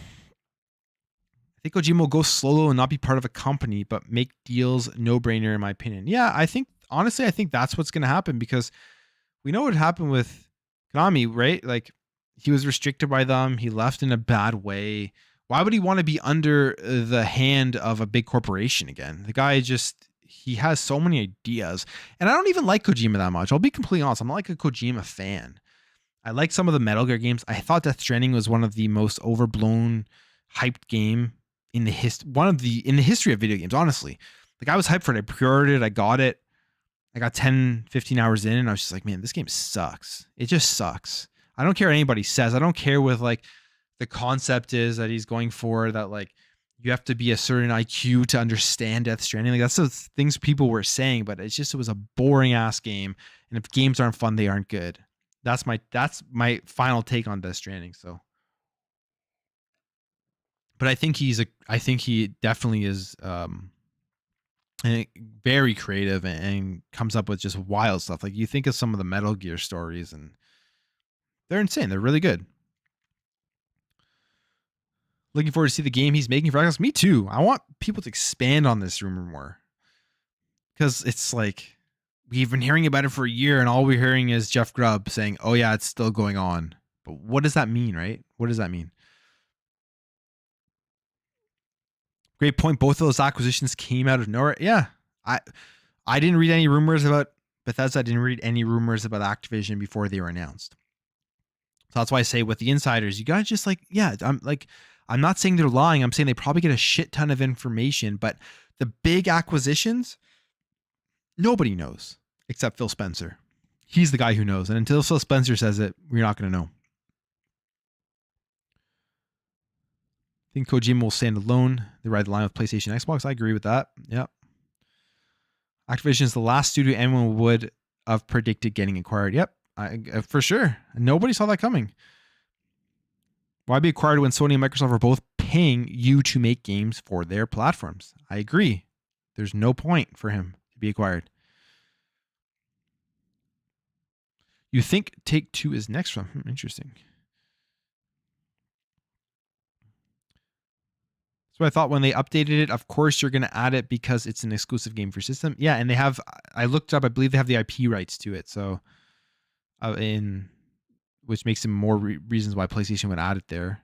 I think Kojima will go solo and not be part of a company, but make deals no brainer in my opinion. Yeah, I think that's what's going to happen because we know what happened with Konami, right? Like he was restricted by them. He left in a bad way. Why would he want to be under the hand of a big corporation again? The guy he has so many ideas. And I don't even like Kojima that much. I'll be completely honest. I'm not like a Kojima fan. I like some of the Metal Gear games. I thought Death Stranding was one of the most overblown, hyped game in the history of video games, honestly. Like I was hyped for it. I pre-ordered it. I got it. I got 10, 15 hours in and I was just like, man, this game sucks. It just sucks. I don't care what anybody says. I don't care with like the concept is that he's going for that, like you have to be a certain IQ to understand Death Stranding. Like that's the things people were saying, but it was a boring ass game. And if games aren't fun, they aren't good. That's my final take on Death Stranding. So, but I think he definitely is very creative and comes up with just wild stuff. Like you think of some of the Metal Gear stories and they're insane. They're really good. Looking forward to see the game he's making for Xbox. Me too. I want people to expand on this rumor more. Because it's like, we've been hearing about it for a year and all we're hearing is Jeff Grubb saying, oh yeah, it's still going on. But what does that mean, right? What does that mean? Great point. Both of those acquisitions came out of nowhere. Yeah. I didn't read any rumors about Bethesda. I didn't read any rumors about Activision before they were announced. So that's why I say with the insiders, you gotta just like, yeah, I'm not saying they're lying. I'm saying they probably get a shit ton of information, but the big acquisitions, nobody knows except Phil Spencer. He's the guy who knows. And until Phil Spencer says it, we're not going to know. I think Kojima will stand alone. They ride the line with PlayStation, Xbox. I agree with that. Yep. Activision is the last studio anyone would have predicted getting acquired. Yep. For sure. Nobody saw that coming. Why be acquired when Sony and Microsoft are both paying you to make games for their platforms? I agree. There's no point for him to be acquired. You think Take-Two is next from? Interesting. So I thought when they updated it, of course you're going to add it because it's an exclusive game for system. Yeah, and I looked up, I believe they have the IP rights to it. So which makes them more reasons why PlayStation would add it there.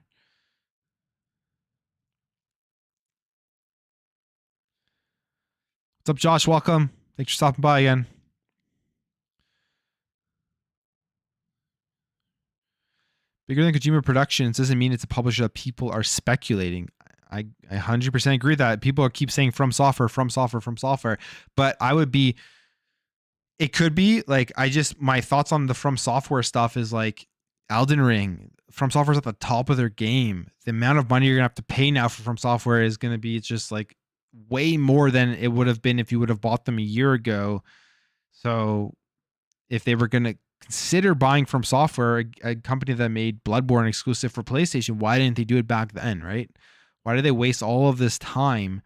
What's up, Josh? Welcome. Thanks for stopping by again. Bigger than Kojima Productions doesn't mean it's a publisher that people are speculating. I 100% agree with that. People keep saying from software, but it could be like, my thoughts on the From Software stuff is like Elden Ring. From Software's at the top of their game. The amount of money you're gonna have to pay now for From Software is gonna be just like way more than it would have been if you would have bought them a year ago. So if they were gonna consider buying From Software, a company that made Bloodborne exclusive for PlayStation. Why didn't they do it back then, right? Why did they waste all of this time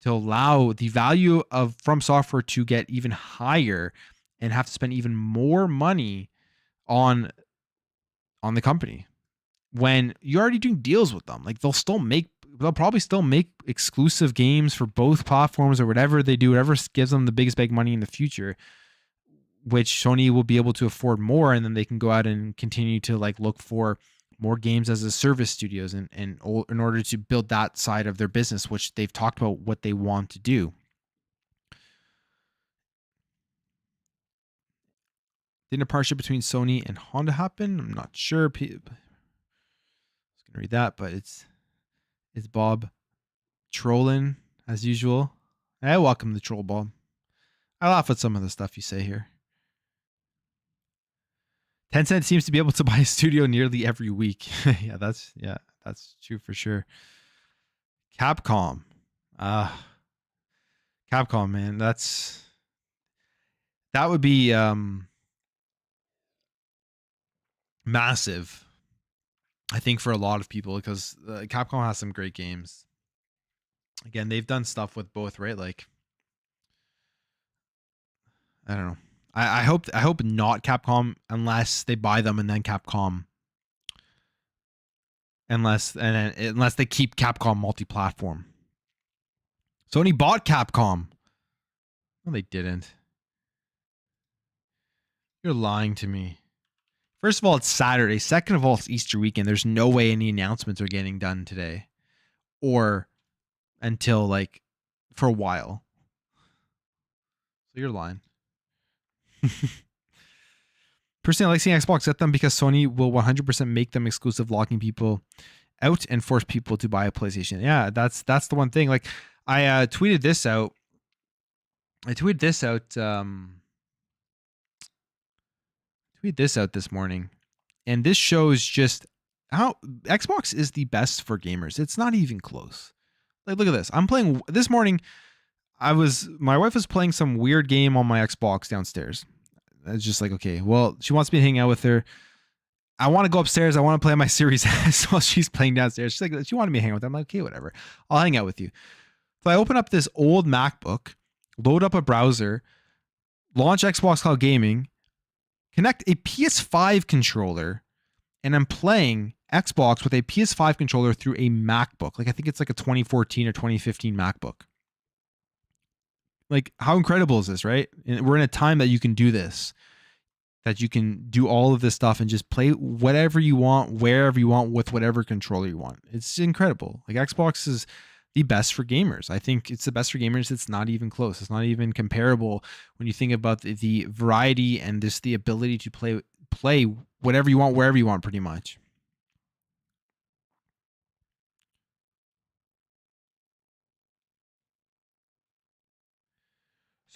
to allow the value of From Software to get even higher and have to spend even more money on the company when you're already doing deals with them? Like, they'll probably still make exclusive games for both platforms or whatever they do, whatever gives them the biggest big money in the future, which Sony will be able to afford more, and then they can go out and continue to like look for more games as a service studios and in order to build that side of their business, which they've talked about what they want to do. Didn't a partnership between Sony and Honda happen? I'm not sure. I was gonna read that, but it's Bob trolling as usual. I welcome the troll, Bob. I laugh at some of the stuff you say here. Tencent seems to be able to buy a studio nearly every week. yeah, that's true for sure. Capcom, man, that would be massive, I think, for a lot of people, because Capcom has some great games. Again, they've done stuff with both, right? Like, I don't know. I hope not Capcom, unless they buy them and then Capcom, unless they keep Capcom multi-platform. Sony bought Capcom. No, they didn't. You're lying to me. First of all, it's Saturday. Second of all, it's Easter weekend. There's no way any announcements are getting done today, or until like for a while. So you're lying. Personally, I like seeing Xbox get them because Sony will 100% make them exclusive, locking people out and force people to buy a PlayStation. Yeah, that's the one thing. Like, I tweeted this out. Tweeted this out this morning, and this shows just how Xbox is the best for gamers. It's not even close. Like, look at this. I'm playing this morning. My wife was playing some weird game on my Xbox downstairs. It's just like, okay, well, she wants me to hang out with her. I want to go upstairs. I want to play my Series S while she's playing downstairs. She's like, she wanted me to hang out with her. I'm like, okay, whatever. I'll hang out with you. So I open up this old MacBook, load up a browser, launch Xbox Cloud Gaming, connect a PS5 controller, and I'm playing Xbox with a PS5 controller through a MacBook. Like, I think it's like a 2014 or 2015 MacBook. Like, how incredible is this, right? And we're in a time that you can do this, that you can do all of this stuff and just play whatever you want, wherever you want, with whatever controller you want. It's incredible. Like, Xbox is the best for gamers. I think it's the best for gamers. It's not even close. It's not even comparable when you think about the variety and just the ability to play whatever you want, wherever you want, pretty much.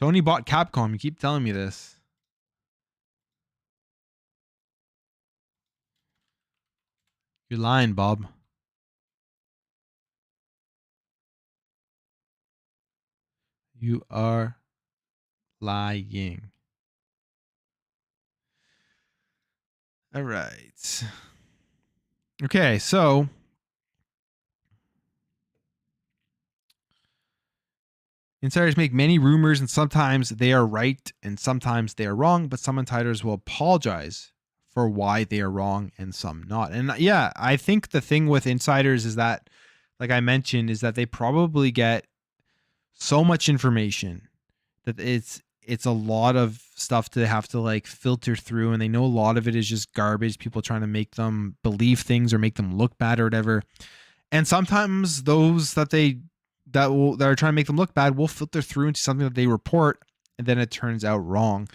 Sony bought Capcom. You keep telling me this. You're lying, Bob. You are lying. All right. Okay, so insiders make many rumors, and sometimes they are right and sometimes they are wrong, but some insiders will apologize for why they are wrong and some not. And yeah, I think the thing with insiders is that, like I mentioned, is that they probably get so much information that it's a lot of stuff to have to like filter through, and they know a lot of it is just garbage, people trying to make them believe things or make them look bad or whatever. And sometimes those that are trying to make them look bad will filter through into something that they report, and then it turns out wrong.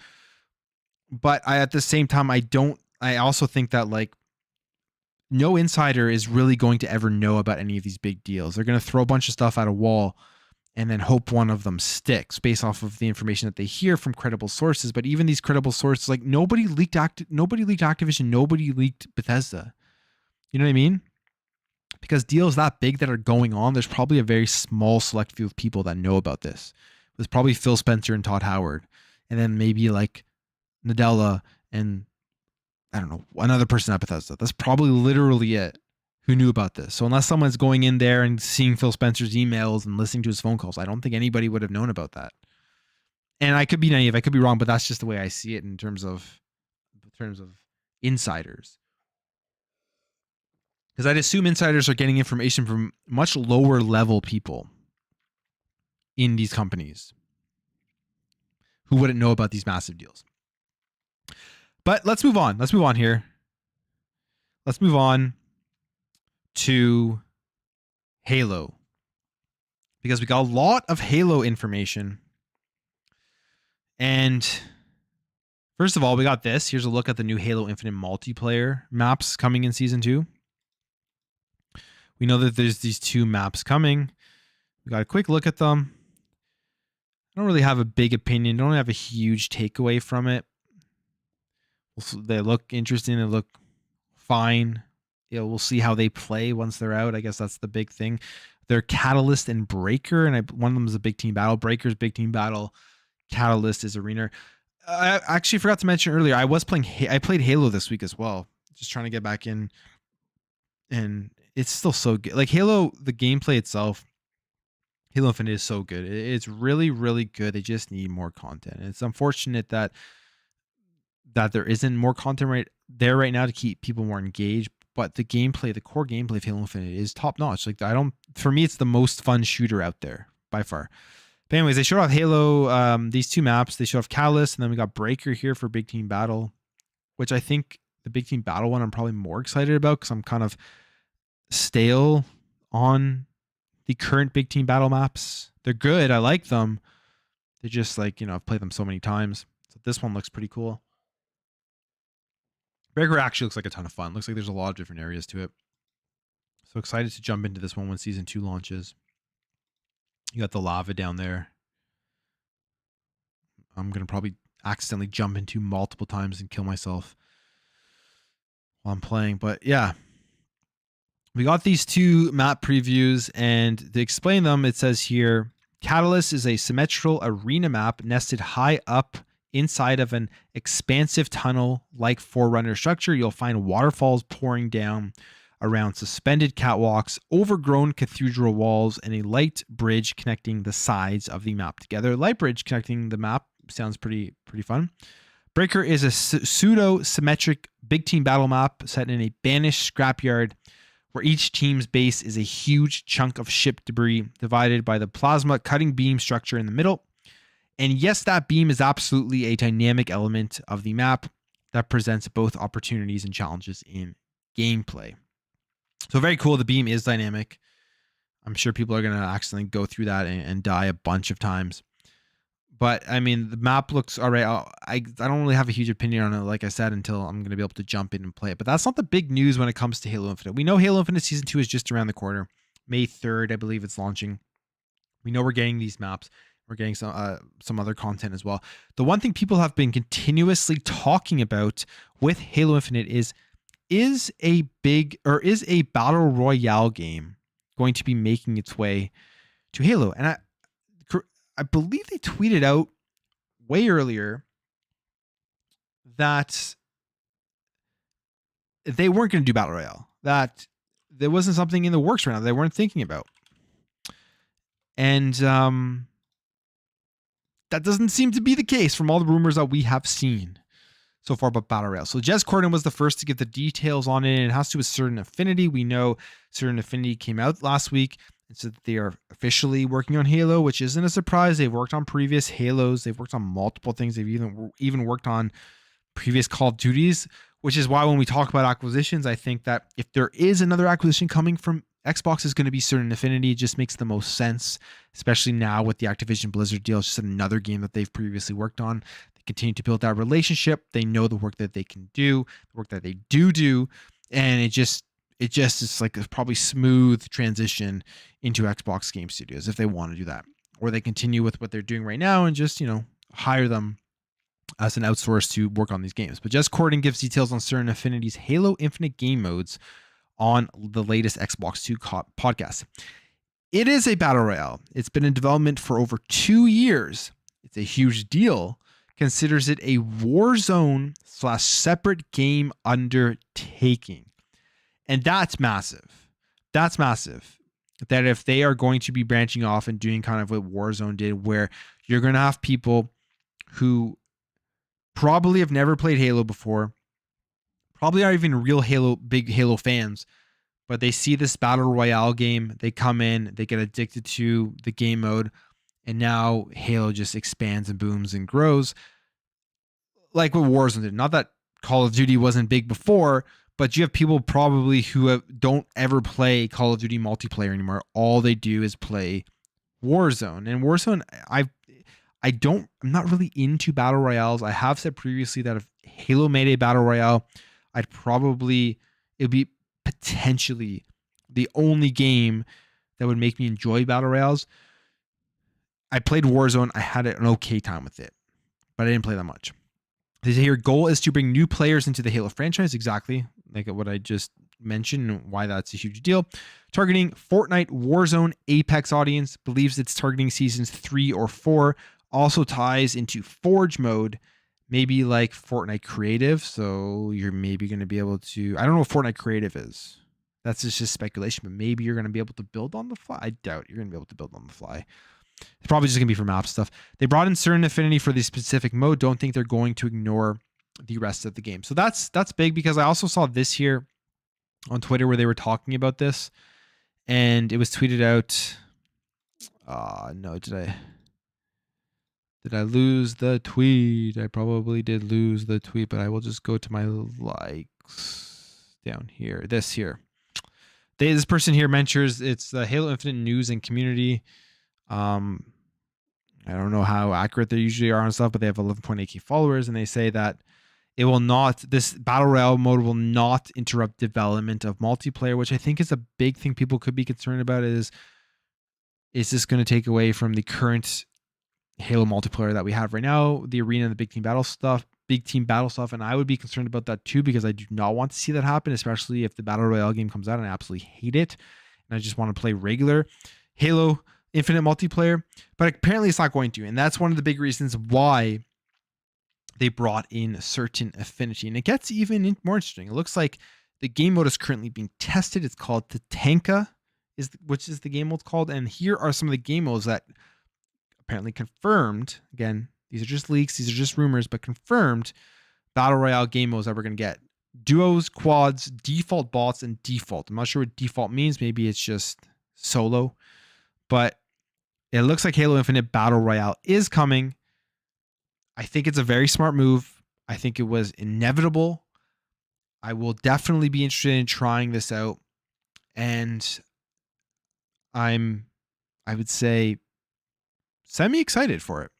But at the same time, I also think that like no insider is really going to ever know about any of these big deals. They're going to throw a bunch of stuff at a wall and then hope one of them sticks based off of the information that they hear from credible sources. But even these credible sources, like nobody leaked Activision, nobody leaked Bethesda. You know what I mean? Because deals that big that are going on, there's probably a very small select few of people that know about this. There's probably Phil Spencer and Todd Howard, and then maybe like Nadella and I don't know, another person at Bethesda. That's probably literally it who knew about this. So unless someone's going in there and seeing Phil Spencer's emails and listening to his phone calls, I don't think anybody would have known about that. And I could be naive, I could be wrong, but that's just the way I see it in terms of insiders. Because I'd assume insiders are getting information from much lower level people in these companies who wouldn't know about these massive deals. But let's move on. Let's move on here. Let's move on to Halo. Because we got a lot of Halo information. And first of all, we got this. Here's a look at the new Halo Infinite multiplayer maps coming in Season 2. We know that there's these 2 maps coming. We got a quick look at them. I don't really have a big opinion. Don't have a huge takeaway from it. They look interesting. They look fine. We'll see how they play once they're out. I guess that's the big thing. They're Catalyst and Breaker, and one of them is a big team battle. Breaker's big team battle. Catalyst is Arena. I actually forgot to mention earlier, I played Halo this week as well. Just trying to get back in, and it's still so good. Like Halo, the gameplay itself, Halo Infinite is so good. It's really, really good. They just need more content. And it's unfortunate that there isn't more content right now to keep people more engaged. But the gameplay, the core gameplay of Halo Infinite is top notch. Like for me, it's the most fun shooter out there by far. But anyways, they showed off Halo, these 2 maps. They showed off Catalyst, and then we got Breaker here for Big Team Battle, which I think the Big Team Battle one I'm probably more excited about because I'm kind of stale on the current Big Team Battle maps. They're good. I like them. They're just like, I've played them so many times. So this one looks pretty cool. Breaker actually looks like a ton of fun. Looks like there's a lot of different areas to it. So excited to jump into this one when Season 2 launches. You got the lava down there. I'm going to probably accidentally jump into multiple times and kill myself while I'm playing. But yeah, we got these 2 map previews, and to explain them, it says here, Catalyst is a symmetrical arena map nested high up inside of an expansive tunnel-like Forerunner structure. You'll find waterfalls pouring down around suspended catwalks, overgrown cathedral walls, and a light bridge connecting the sides of the map together. Light bridge connecting the map sounds pretty fun. Breaker is a pseudo-symmetric big team battle map set in a banished scrapyard where each team's base is a huge chunk of ship debris divided by the plasma cutting beam structure in the middle. And yes, that beam is absolutely a dynamic element of the map that presents both opportunities and challenges in gameplay. So very cool. The beam is dynamic. I'm sure people are going to accidentally go through that and die a bunch of times. But I mean, the map looks all right. I don't really have a huge opinion on it, like I said, until I'm going to be able to jump in and play it. But that's not the big news when it comes to Halo Infinite. We know Halo Infinite Season 2 is just around the corner. May 3rd, I believe it's launching. We know we're getting these maps. We're getting some other content as well. The one thing people have been continuously talking about with Halo Infinite is a Battle Royale game going to be making its way to Halo? And I believe they tweeted out way earlier that they weren't going to do Battle Royale, that there wasn't something in the works right now they weren't thinking about. And that doesn't seem to be the case from all the rumors that we have seen so far about Battle Royale. So Jez Corden was the first to give the details on it, and it has to do with Certain Affinity. We know Certain Affinity came out last week and said that they are officially working on Halo, which isn't a surprise. They've worked on previous Halos. They've worked on multiple things. They've even worked on previous Call of Duties, which is why when we talk about acquisitions, I think that if there is another acquisition coming from Xbox, is going to be Certain Affinity. It just makes the most sense, especially now with the Activision Blizzard deal. It's just another game that they've previously worked on. They continue to build that relationship. They know the work that they can do, the work that they do, and it just is like a probably smooth transition into Xbox Game Studios if they want to do that, or they continue with what they're doing right now and just hire them as an outsource to work on these games. But Jez Corden gives details on Certain Affinity's Halo Infinite game modes on the latest Xbox 2 podcast. It is a Battle Royale. It's been in development for over 2 years. It's a huge deal considers it a Warzone/separate game undertaking. And that's massive. That's massive. That if they are going to be branching off and doing kind of what Warzone did, where you're going to have people who probably have never played Halo before, probably aren't even real big Halo fans, but they see this Battle Royale game, they come in, they get addicted to the game mode, and now Halo just expands and booms and grows like what Warzone did. Not that Call of Duty wasn't big before, but you have people probably who don't ever play Call of Duty multiplayer anymore. All they do is play Warzone. And Warzone, I'm not really into battle royales. I have said previously that if Halo made a battle royale, it'd be potentially the only game that would make me enjoy battle royales. I played Warzone. I had an okay time with it, but I didn't play that much. They say your goal is to bring new players into the Halo franchise. Exactly like what I just mentioned and why that's a huge deal. Targeting Fortnite, Warzone, Apex audience, believes it's targeting seasons 3 or 4. Also ties into Forge mode, maybe like Fortnite Creative. So you're maybe going to be able to, I don't know what Fortnite Creative is. That's just speculation, but maybe you're going to be able to build on the fly. I doubt you're going to be able to build on the fly. It's probably just going to be for map stuff. They brought in certain affinity for the specific mode. Don't think they're going to ignore the rest of the game. So that's big, because I also saw this here on Twitter where they were talking about this, and it was tweeted out. No, did I lose the tweet? I probably did lose the tweet, but I will just go to my likes down here. This person here mentions it's the Halo Infinite news and community. I don't know how accurate they usually are on stuff, but they have 11.8k followers, and they say that this battle royale mode will not interrupt development of multiplayer, which I think is a big thing people could be concerned about. Is this going to take away from the current Halo multiplayer that we have right now, the arena and the big team battle stuff, and I would be concerned about that too, because I do not want to see that happen, especially if the battle royale game comes out and I absolutely hate it and I just want to play regular Halo Infinite multiplayer. But apparently it's not going to, and that's one of the big reasons why they brought in certain affinity. And it gets even more interesting. It looks like the game mode is currently being tested. It's called Tatanka, which is the game mode called, and here are some of the game modes that apparently confirmed. Again, these are just leaks, these are just rumors, but confirmed battle royale game modes that we're going to get: duos, quads, default bots, and default. I'm not sure what default means. Maybe it's just solo, but it looks like Halo Infinite Battle Royale is coming. I think it's a very smart move. I think it was inevitable. I will definitely be interested in trying this out, and I would say, semi-excited for it.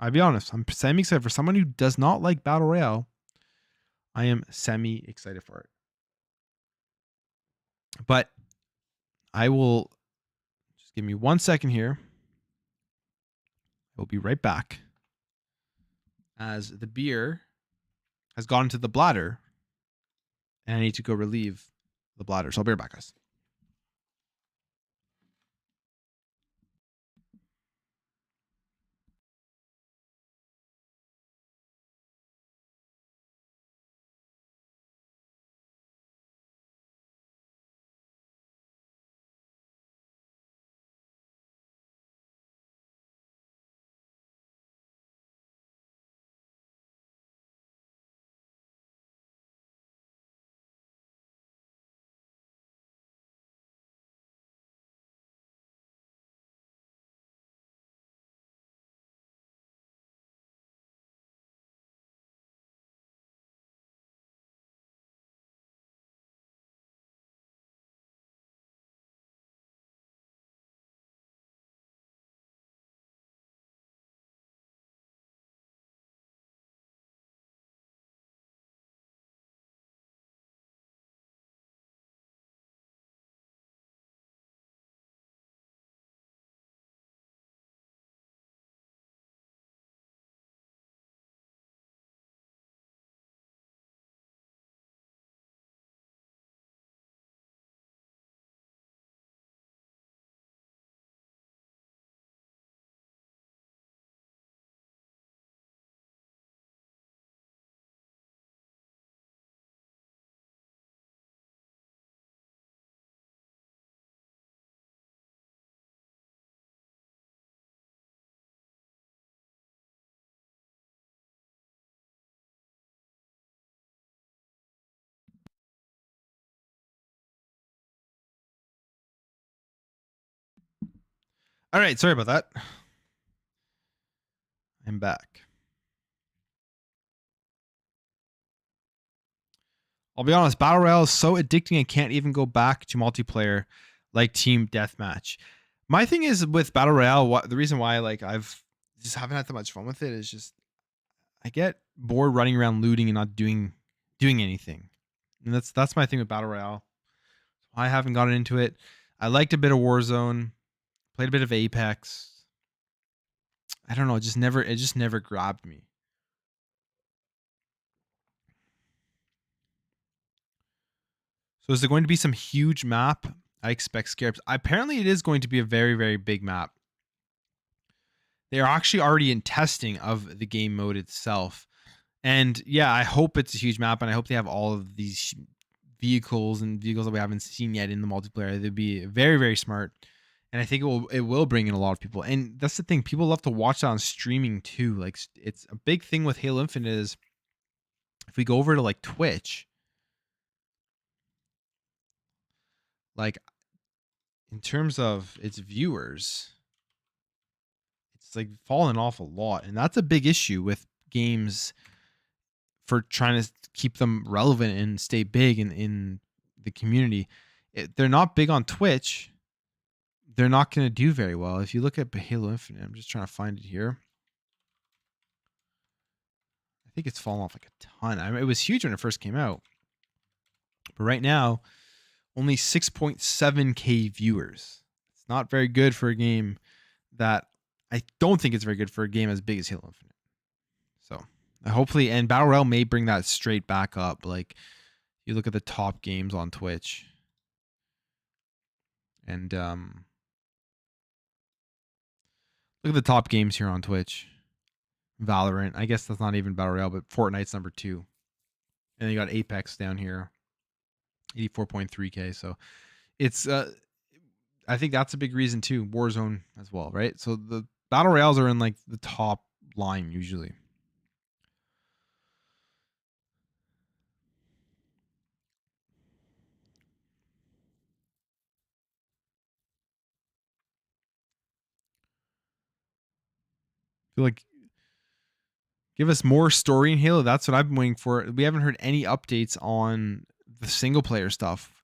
I'll be honest. I'm semi-excited. For someone who does not like Battle Royale, I am semi-excited for it. But I will just give me 1 second here. We'll be right back, as the beer has gone into the bladder and I need to go relieve the bladder. So I'll be right back, guys. All right, sorry about that. I'm back. I'll be honest, Battle Royale is so addicting I can't even go back to multiplayer like Team Deathmatch. My thing is with Battle Royale, the reason why like I've just haven't had that much fun with it is just I get bored running around looting and not doing anything. And that's my thing with Battle Royale. I haven't gotten into it. I liked a bit of Warzone, played a bit of Apex. I don't know, it just never grabbed me. So is there going to be some huge map? I expect Scarabs. Apparently it is going to be a very, very big map. They are actually already in testing of the game mode itself. And yeah, I hope it's a huge map, and I hope they have all of these vehicles that we haven't seen yet in the multiplayer. They'd be very, very smart. And I think it will bring in a lot of people. And that's the thing. People love to watch that on streaming too. Like, it's a big thing with Halo Infinite is if we go over to like Twitch, like in terms of its viewers, it's like fallen off a lot. And that's a big issue with games for trying to keep them relevant and stay big in the community. They're not big on Twitch. They're not going to do very well. If you look at Halo Infinite, I'm just trying to find it here. I think it's fallen off like a ton. I mean, it was huge when it first came out. But right now, only 6.7K viewers. It's not very good for a game that I don't think it's very good for a game as big as Halo Infinite. So hopefully, and Battle Royale may bring that straight back up. Like you look at the top games on Twitch and look at the top games here on Twitch. Valorant. I guess that's not even Battle Royale, but Fortnite's number 2. And then you got Apex down here. 84.3K. So it's I think that's a big reason too. Warzone as well, right? So the Battle Royales are in like the top line usually. I feel like give us more story in Halo. That's what I've been waiting for. We haven't heard any updates on the single player stuff.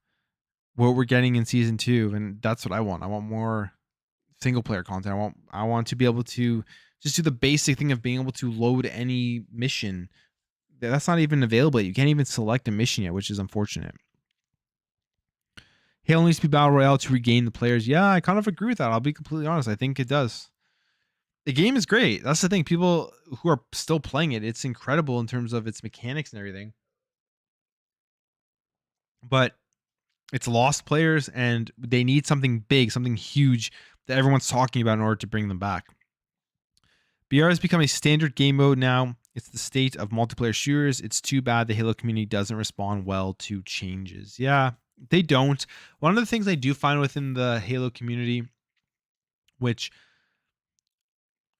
What we're getting in season 2, and that's what I want. I want more single player content. I want to be able to just do the basic thing of being able to load any mission. That's not even available. You can't even select a mission yet, which is unfortunate. Halo needs to be Battle Royale to regain the players. Yeah, I kind of agree with that. I'll be completely honest. I think it does. The game is great. That's the thing. People who are still playing it, it's incredible in terms of its mechanics and everything. But it's lost players, and they need something big, something huge that everyone's talking about in order to bring them back. BR has become a standard game mode now. It's the state of multiplayer shooters. It's too bad the Halo community doesn't respond well to changes. Yeah, they don't. One of the things I do find within the Halo community, which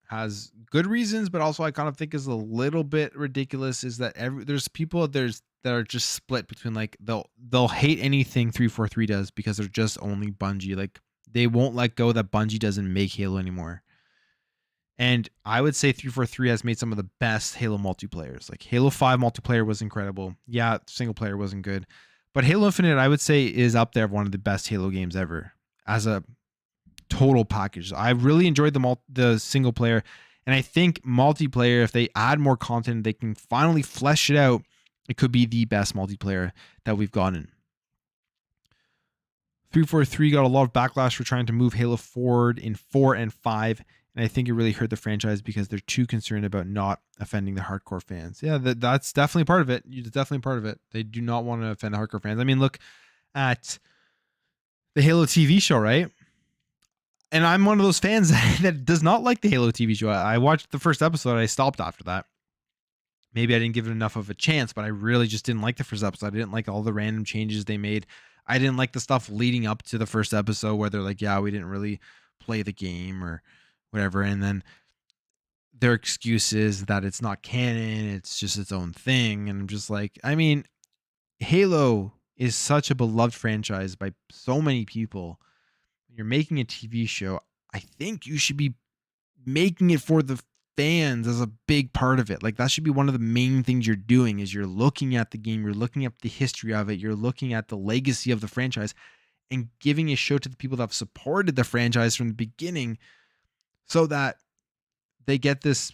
has good reasons, but also I kind of think is a little bit ridiculous, is that there's people that are just split between like they'll hate anything 343 does because they're just only Bungie. Like they won't let go that Bungie doesn't make Halo anymore. And I would say 343 has made some of the best Halo multiplayers. Like Halo 5 multiplayer was incredible. Yeah, single player wasn't good. But Halo Infinite, I would say, is up there one of the best Halo games ever as a total package. I really enjoyed the single player. And I think multiplayer, if they add more content, they can finally flesh it out. It could be the best multiplayer that we've gotten. 343 got a lot of backlash for trying to move Halo forward in 4 and 5. And I think it really hurt the franchise because they're too concerned about not offending the hardcore fans. Yeah, that's definitely part of it. It's definitely part of it. They do not want to offend the hardcore fans. I mean, look at the Halo TV show, right? And I'm one of those fans that does not like the Halo TV show. I watched the first episode. I stopped after that. Maybe I didn't give it enough of a chance, but I really just didn't like the first episode. I didn't like all the random changes they made. I didn't like the stuff leading up to the first episode where they're like, yeah, we didn't really play the game or whatever. And then their excuse is that it's not canon. It's just its own thing. And I'm just like, I mean, Halo is such a beloved franchise by so many people. You're making a TV show. I think you should be making it for the fans as a big part of it. Like that should be one of the main things you're doing is you're looking at the game, you're looking at the history of it, you're looking at the legacy of the franchise and giving a show to the people that have supported the franchise from the beginning so that they get this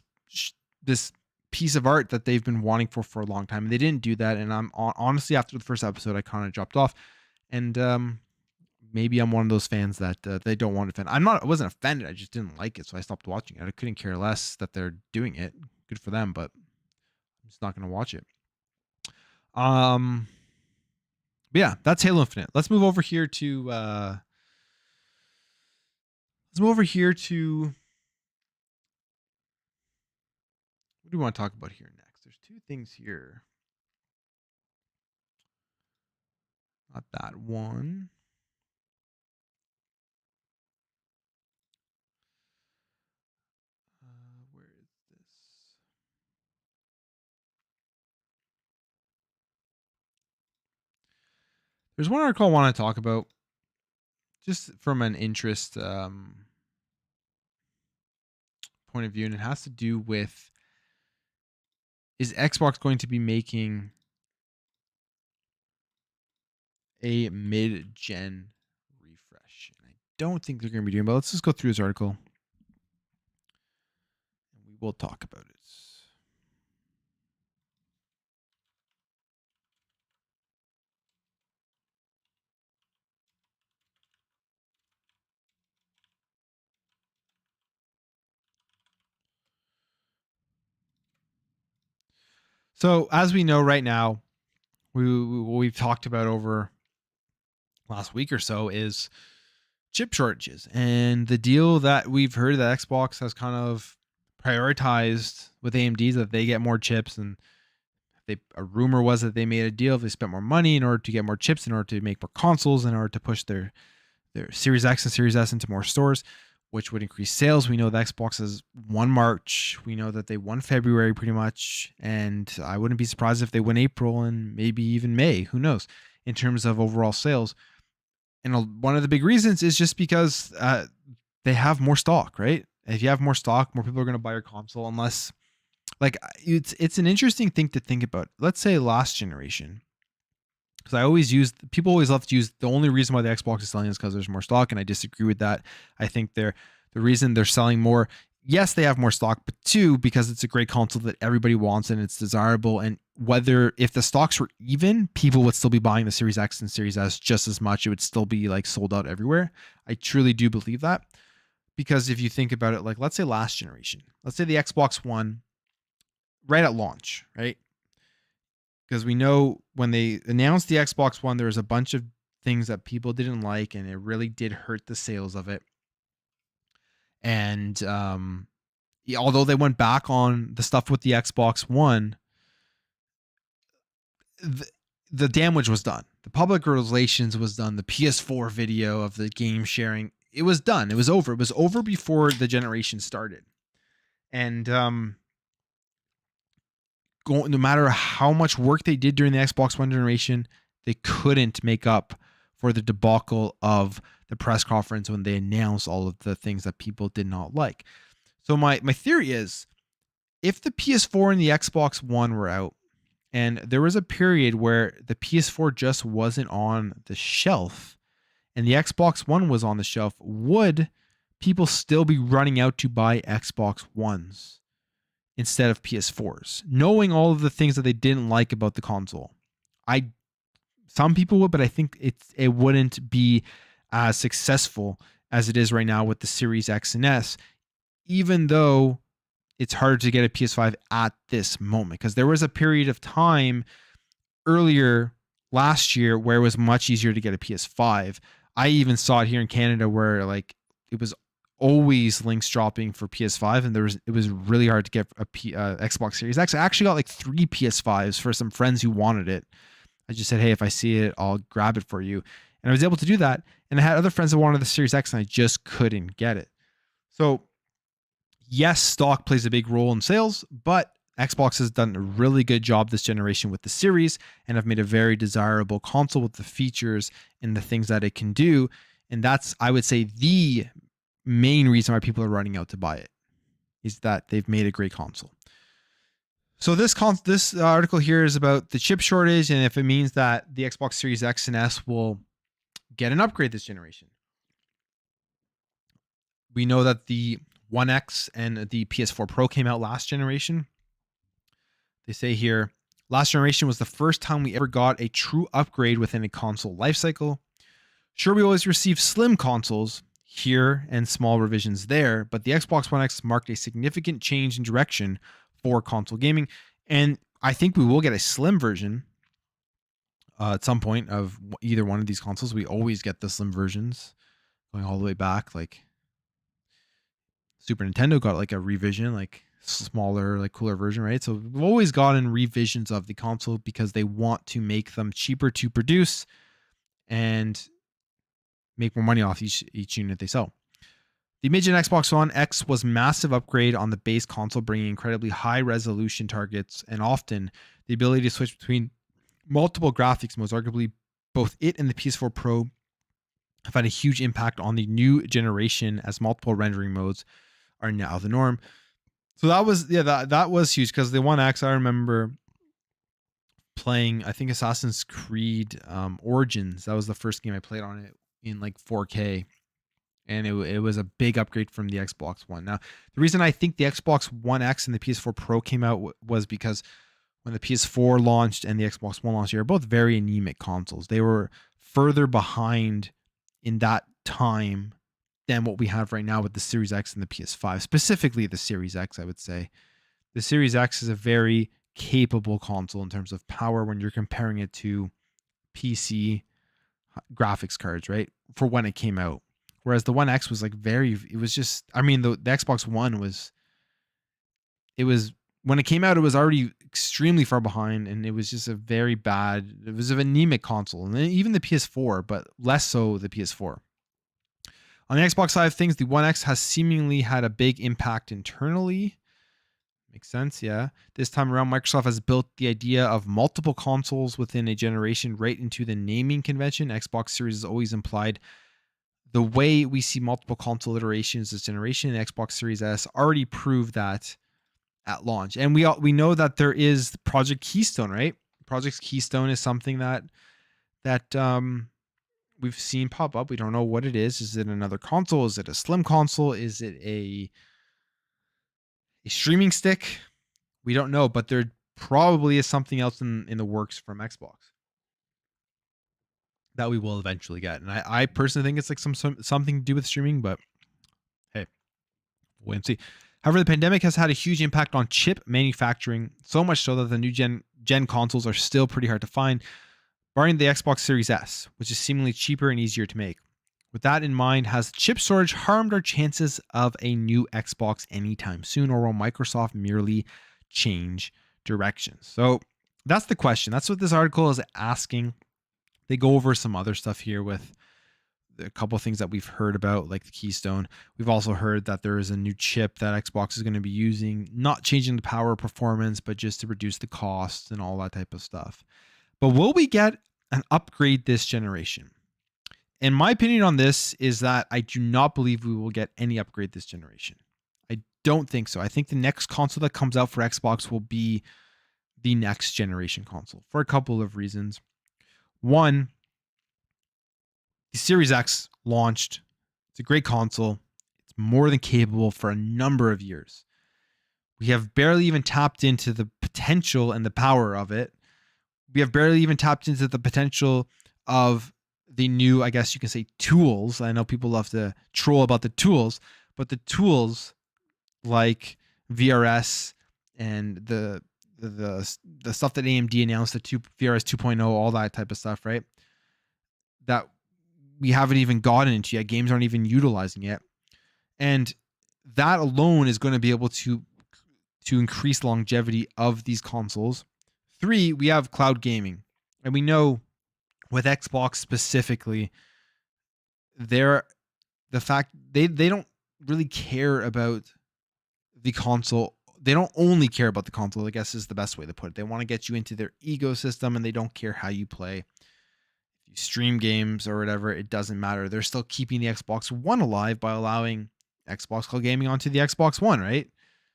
piece of art that they've been wanting for a long time. And they didn't do that. And I'm honestly, after the first episode, I kind of dropped off. And maybe I'm one of those fans that they don't want to offend. I wasn't offended. I just didn't like it. So I stopped watching it. I couldn't care less that they're doing it. Good for them, but I'm just not going to watch it. But yeah, that's Halo Infinite. Let's move over here to what do we want to talk about here next? There's two things here. Not that one. Where is this? There's one article I want to talk about just from an interest point of view, and it has to do with, is Xbox going to be making a mid-gen refresh? And I don't think they're going to be doing, but let's just go through this article and we will talk about it. So as we know right now, what we've talked about over last week or so is chip shortages, and the deal that we've heard that Xbox has kind of prioritized with AMD is that they get more chips, and a rumor was that they made a deal. They spent more money in order to get more chips, in order to make more consoles, in order to push their Series X and Series S into more stores, which would increase sales. We know that Xbox has won March. We know that they won February pretty much. And I wouldn't be surprised if they win April and maybe even May. Who knows? In terms of overall sales. And one of the big reasons is just because they have more stock, right? If you have more stock, more people are going to buy your console, unless, like, it's an interesting thing to think about. Let's say last generation. Because people always love to use the only reason why the Xbox is selling is because there's more stock, and I disagree with that. I think the reason they're selling more, yes, they have more stock, but two, because it's a great console that everybody wants and it's desirable. And if the stocks were even, people would still be buying the Series X and Series S just as much. It would still be like sold out everywhere. I truly do believe that, because if you think about it, like let's say last generation, let's say the Xbox One right at launch, right? Because we know when they announced the Xbox One, there was a bunch of things that people didn't like, and it really did hurt the sales of it. And although they went back on the stuff with the Xbox One, the damage was done. The public relations was done. The PS4 video of the game sharing, it was done. It was over. It was over before the generation started. And no matter how much work they did during the Xbox One generation, they couldn't make up for the debacle of the press conference when they announced all of the things that people did not like. So my theory is, if the PS4 and the Xbox One were out, and there was a period where the PS4 just wasn't on the shelf and the Xbox One was on the shelf, would people still be running out to buy Xbox Ones instead of PS4s, knowing all of the things that they didn't like about the console? Some people would, but I think it wouldn't be as successful as it is right now with the Series X and S, even though it's harder to get a PS5 at this moment, because there was a period of time earlier last year where it was much easier to get a PS5. I even saw it here in Canada where like it was always links dropping for PS5, and it was really hard to get a Xbox Series X. I actually got like 3 PS5s for some friends who wanted it. I just said, hey, if I see it, I'll grab it for you. And I was able to do that. And I had other friends that wanted the Series X, and I just couldn't get it. So yes, stock plays a big role in sales, but Xbox has done a really good job this generation with the series and have made a very desirable console with the features and the things that it can do. And that's, I would say, the main reason why people are running out to buy it is that they've made a great console. So this article here is about the chip shortage and if it means that the Xbox Series X and S will get an upgrade this generation. We know that the One X and the PS4 Pro came out last generation. They say here, last generation was the first time we ever got a true upgrade within a console lifecycle. Sure, we always receive slim consoles here and small revisions there, but the Xbox One X marked a significant change in direction for console gaming. And I think we will get a slim version at some point of either one of these consoles. We always get the slim versions going all the way back. Like Super Nintendo got like a revision, like smaller, like cooler version, right? So we've always gotten revisions of the console because they want to make them cheaper to produce and make more money off each unit they sell. The mid-gen Xbox One X was a massive upgrade on the base console, bringing incredibly high resolution targets and often the ability to switch between multiple graphics modes. Arguably, both it and the PS4 Pro have had a huge impact on the new generation as multiple rendering modes are now the norm. So that was huge because the One X, I remember playing, I think Assassin's Creed Origins. That was the first game I played on it in like 4K. And it was a big upgrade from the Xbox One. Now, the reason I think the Xbox One X and the PS4 Pro came out was because when the PS4 launched and the Xbox One launched, they were both very anemic consoles. They were further behind in that time than what we have right now with the Series X and the PS5. Specifically the Series X, I would say. The Series X is a very capable console in terms of power when you're comparing it to PC graphics cards, right? For when it came out. Whereas the One X was like it was just, I mean, the Xbox One was when it came out, it was already extremely far behind and it was just it was an anemic console. And then even the PS4, but less so the PS4. On the Xbox side of things, the One X has seemingly had a big impact internally. Makes sense, yeah. This time around, Microsoft has built the idea of multiple consoles within a generation right into the naming convention. Xbox Series has always implied the way we see multiple console iterations this generation. And Xbox Series S already proved that at launch. And we know that there is Project Keystone, right? Project Keystone is something that we've seen pop up. We don't know what it is. Is it another console? Is it a slim console? Is it a streaming stick? We don't know, but there probably is something else in the works from Xbox that we will eventually get. And I personally think it's like something to do with streaming, but hey, wait and see. However, the pandemic has had a huge impact on chip manufacturing, so much so that the new gen consoles are still pretty hard to find, barring the Xbox Series S, which is seemingly cheaper and easier to make. With that in mind, has chip shortage harmed our chances of a new Xbox anytime soon, or will Microsoft merely change directions? So that's the question. That's what this article is asking. They go over some other stuff here with a couple of things that we've heard about, like the Keystone. We've also heard that there is a new chip that Xbox is going to be using, not changing the power performance, but just to reduce the costs and all that type of stuff. But will we get an upgrade this generation? And my opinion on this is that I do not believe we will get any upgrade this generation. I don't think so. I think the next console that comes out for Xbox will be the next generation console for a couple of reasons. One, the Series X launched. It's a great console. It's more than capable for a number of years. We have barely even tapped into the potential and the power of it. We have barely even tapped into the potential of the new, I guess you can say, tools. I know people love to troll about the tools, but the tools like VRS and the stuff that AMD announced, VRS 2.0, all that type of stuff, right? That we haven't even gotten into yet. Games aren't even utilizing yet. And that alone is going to be able to increase longevity of these consoles. 3, we have cloud gaming. And we know with Xbox specifically, the fact they don't really care about the console. They don't only care about the console, I guess is the best way to put it. They want to get you into their ecosystem and they don't care how you play. If you stream games or whatever, it doesn't matter. They're still keeping the Xbox One alive by allowing Xbox Cloud Gaming onto the Xbox One, right?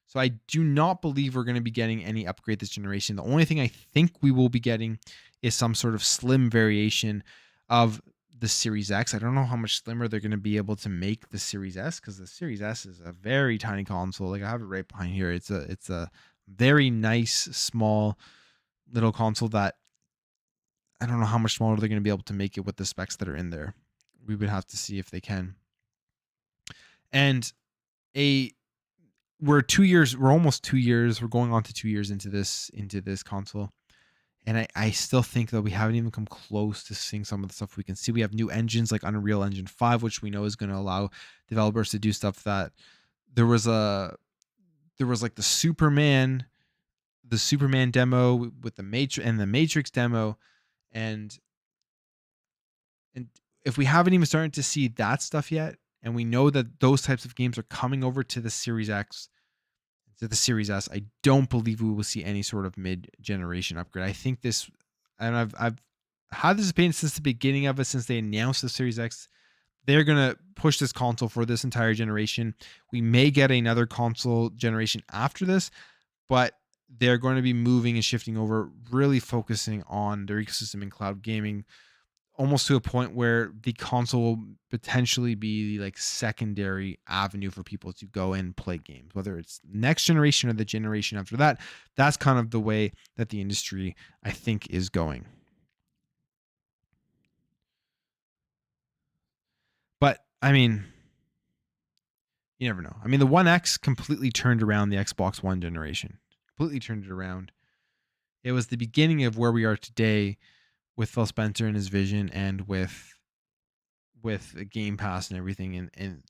So I do not believe we're going to be getting any upgrade this generation. The only thing I think we will be getting is some sort of slim variation of the Series X. I don't know how much slimmer they're going to be able to make the Series S, because the Series S is a very tiny console. Like, I have it right behind here. It's a very nice, small little console that I don't know how much smaller they're going to be able to make it with the specs that are in there. We would have to see if they can. And we're almost 2 years. We're going on to 2 years into this console. And I still think that we haven't even come close to seeing some of the stuff we can see. We have new engines like Unreal Engine 5, which we know is going to allow developers to do stuff that there was like the Superman demo with the Matrix demo. And if we haven't even started to see that stuff yet, and we know that those types of games are coming over to the Series X, to the Series S, I don't believe we will see any sort of mid-generation upgrade. I think this, and I've had this opinion since the beginning of it, since they announced the Series X, they're going to push this console for this entire generation. We may get another console generation after this, but they're going to be moving and shifting over, really focusing on their ecosystem in cloud gaming, almost to a point where the console will potentially be like secondary avenue for people to go and play games, whether it's next generation or the generation after that. That's kind of the way that the industry, I think, is going. But I mean, you never know. I mean, the One X completely turned around the Xbox One generation, completely turned it around. It was the beginning of where we are today, with Phil Spencer and his vision, and with Game Pass and everything, and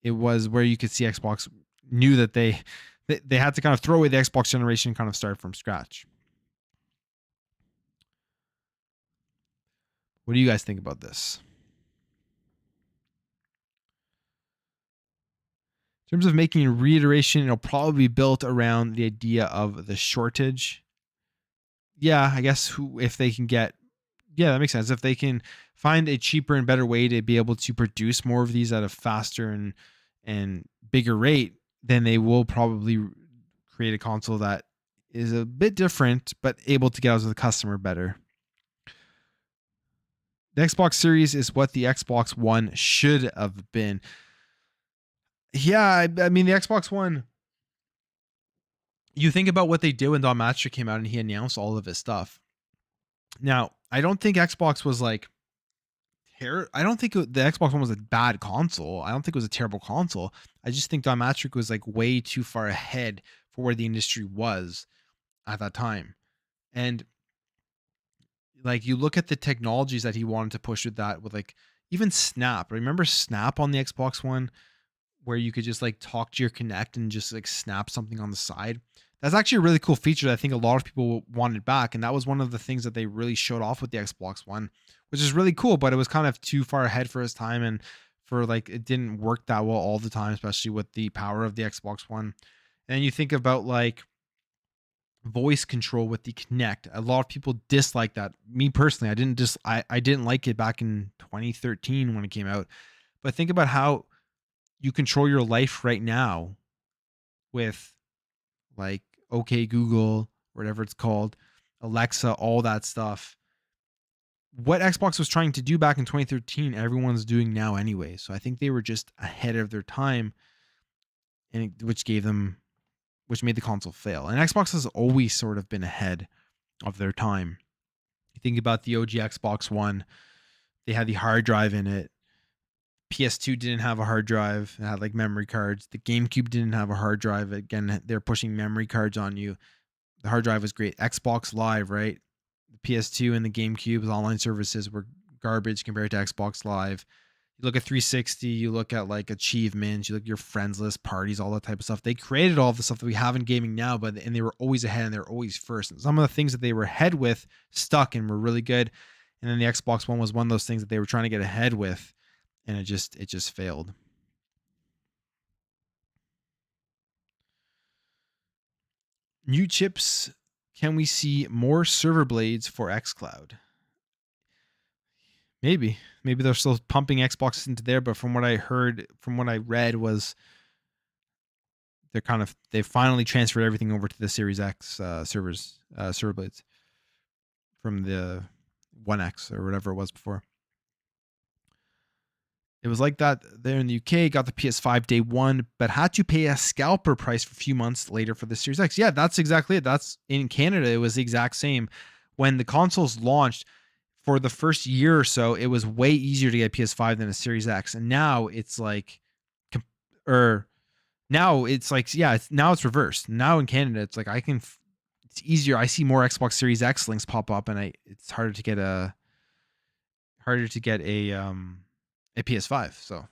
it was where you could see Xbox knew that they had to kind of throw away the Xbox generation and kind of start from scratch. What do you guys think about this? In terms of making a reiteration, it'll probably be built around the idea of the shortage. Yeah, I guess if they can get, yeah, that makes sense. If they can find a cheaper and better way to be able to produce more of these at a faster and bigger rate, then they will probably create a console that is a bit different, but able to get out to the customer better. The Xbox Series is what the Xbox One should have been. Yeah, I mean, the Xbox One, you think about what they did when Don Master came out and he announced all of his stuff. Now, I don't think Xbox was like, I don't think the Xbox One was a bad console. I don't think it was a terrible console. I just think Don Matrick was like way too far ahead for where the industry was at that time. And like, you look at the technologies that he wanted to push with that, with like even Snap. Remember Snap on the Xbox One, where you could just like talk to your Kinect and just like snap something on the side? That's actually a really cool feature that I think a lot of people wanted back. And that was one of the things that they really showed off with the Xbox One, which is really cool, but it was kind of too far ahead for its time. And for like, it didn't work that well all the time, especially with the power of the Xbox One. And you think about like voice control with the Kinect. A lot of people dislike that. Me personally, I didn't like it back in 2013 when it came out. But think about how you control your life right now with like OK Google, whatever it's called, Alexa, all that stuff. What Xbox was trying to do back in 2013, everyone's doing now anyway. So I think they were just ahead of their time, and which made the console fail. And Xbox has always sort of been ahead of their time. You think about the OG Xbox One, they had the hard drive in it. PS2 didn't have a hard drive. It had like memory cards. The GameCube didn't have a hard drive. Again, they're pushing memory cards on you. The hard drive was great. Xbox Live, right? The PS2 and the GameCube's online services were garbage compared to Xbox Live. You look at 360, you look at like achievements, you look at your friends list, parties, all that type of stuff. They created all the stuff that we have in gaming now, and they were always ahead and they were always first. And some of the things that they were ahead with stuck and were really good. And then the Xbox One was one of those things that they were trying to get ahead with, and it just failed. New chips. Can we see more server blades for xCloud? Maybe they're still pumping Xbox into there, but from what I read was they finally transferred everything over to the Series X server blades from the One X or whatever it was before. It was like that there in the UK, got the PS5 day one, but had to pay a scalper price for a few months later for the Series X. Yeah, that's exactly it. That's in Canada. It was the exact same. When the consoles launched for the first year or so, it was way easier to get a PS5 than a Series X. And now it's like, now it's reversed. Now in Canada, it's like it's easier. I see more Xbox Series X links pop up, and it's harder to get a PS5. So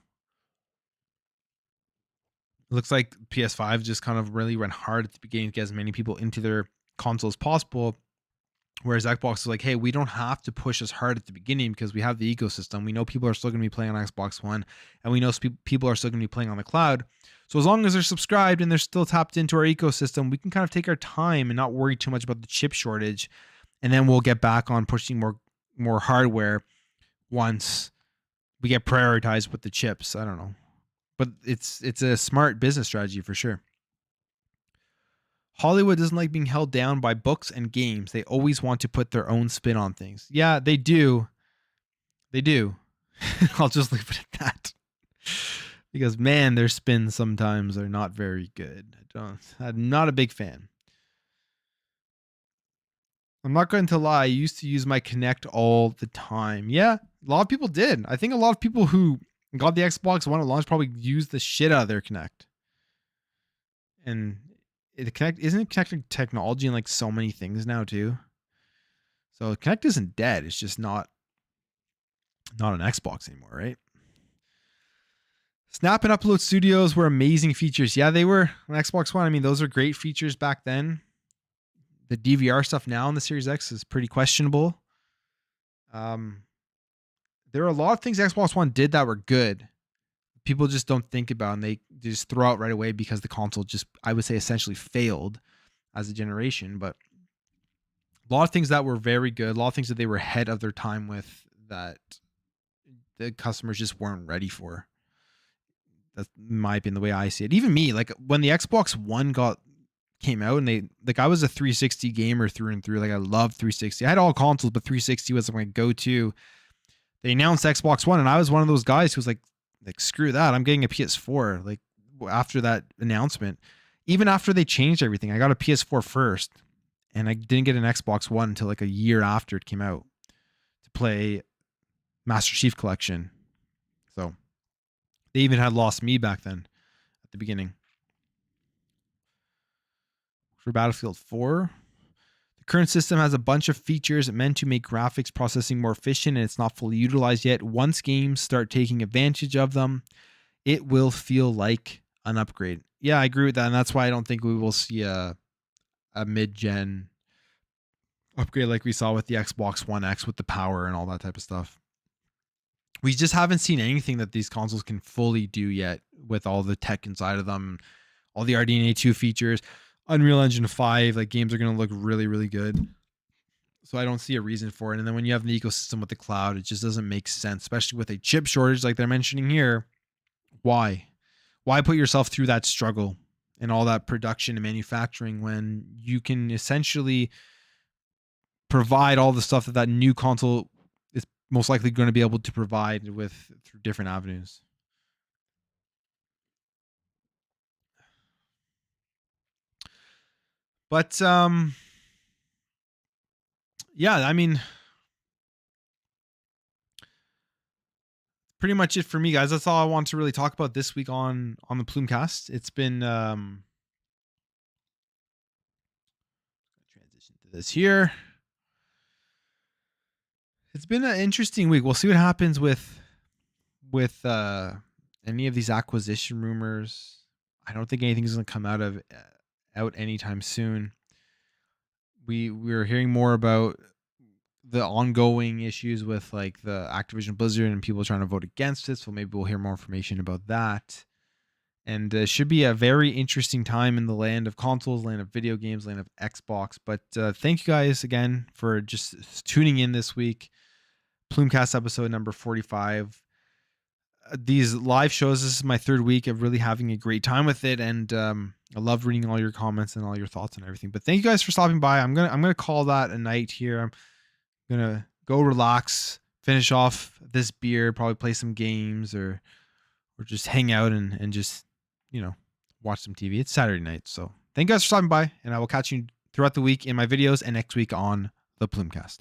it looks like PS5 just kind of really went hard at the beginning to get as many people into their console as possible. Whereas Xbox is like, hey, we don't have to push as hard at the beginning because we have the ecosystem. We know people are still going to be playing on Xbox One, and we know people are still going to be playing on the cloud. So as long as they're subscribed and they're still tapped into our ecosystem, we can kind of take our time and not worry too much about the chip shortage. And then we'll get back on pushing more hardware once we get prioritized with the chips. I don't know. But it's a smart business strategy for sure. Hollywood doesn't like being held down by books and games. They always want to put their own spin on things. Yeah, they do. They do. I'll just leave it at that. Because, man, their spins sometimes are not very good. I'm not a big fan. I'm not going to lie. I used to use my Kinect all the time. Yeah, a lot of people did. I think a lot of people who got the Xbox One at launch probably used the shit out of their Kinect. And the Kinect isn't connected technology in like so many things now too. So Kinect isn't dead. It's just not an Xbox anymore, right? Snap and Upload Studios were amazing features. Yeah, they were on Xbox One. I mean, those are great features back then. The DVR stuff now on the Series X is pretty questionable. There are a lot of things Xbox One did that were good. People just don't think about, and they just throw out right away because the console just, I would say, essentially failed as a generation. But a lot of things that were very good, a lot of things that they were ahead of their time with that the customers just weren't ready for. That might be the way I see it. Even me, like when the Xbox One came out, and I was a 360 gamer through and through. Like I loved 360. I had all consoles, but 360 was my go-to. They announced Xbox One, and I was one of those guys who was like screw that, I'm getting a PS4. Like after that announcement, even after they changed everything, I got a PS4 first, and I didn't get an Xbox One until like a year after it came out to play Master Chief Collection. So they even had Lost Me back then at the beginning. For Battlefield 4, the current system has a bunch of features meant to make graphics processing more efficient, and it's not fully utilized yet. Once games start taking advantage of them, it will feel like an upgrade. Yeah, I agree with that, and that's why I don't think we will see a mid-gen upgrade like we saw with the Xbox One X with the power and all that type of stuff. We just haven't seen anything that these consoles can fully do yet with all the tech inside of them, all the RDNA 2 features. Unreal Engine 5, like games are going to look really, really good. So I don't see a reason for it. And then when you have an ecosystem with the cloud, it just doesn't make sense, especially with a chip shortage like they're mentioning here. Why put yourself through that struggle and all that production and manufacturing when you can essentially provide all the stuff that new console is most likely going to be able to provide through different avenues? But yeah, I mean, pretty much it for me, guys. That's all I want to really talk about this week on the Plumecast. It's been transition to this here. It's been an interesting week. We'll see what happens with any of these acquisition rumors. I don't think anything's going to come out anytime soon. We're hearing more about the ongoing issues with like the Activision Blizzard and people trying to vote against it. So maybe we'll hear more information about that. And it should be a very interesting time in the land of consoles, land of video games, land of Xbox. But thank you guys again for just tuning in this week. Plumecast episode number 45. These live shows, this is my third week of really having a great time with it, and I love reading all your comments and all your thoughts and everything. But thank you guys for stopping by. I'm gonna call that a night here. I'm gonna go relax, finish off this beer, probably play some games or just hang out and just, watch some TV. It's Saturday night. So thank you guys for stopping by, and I will catch you throughout the week in my videos and next week on the Plumecast.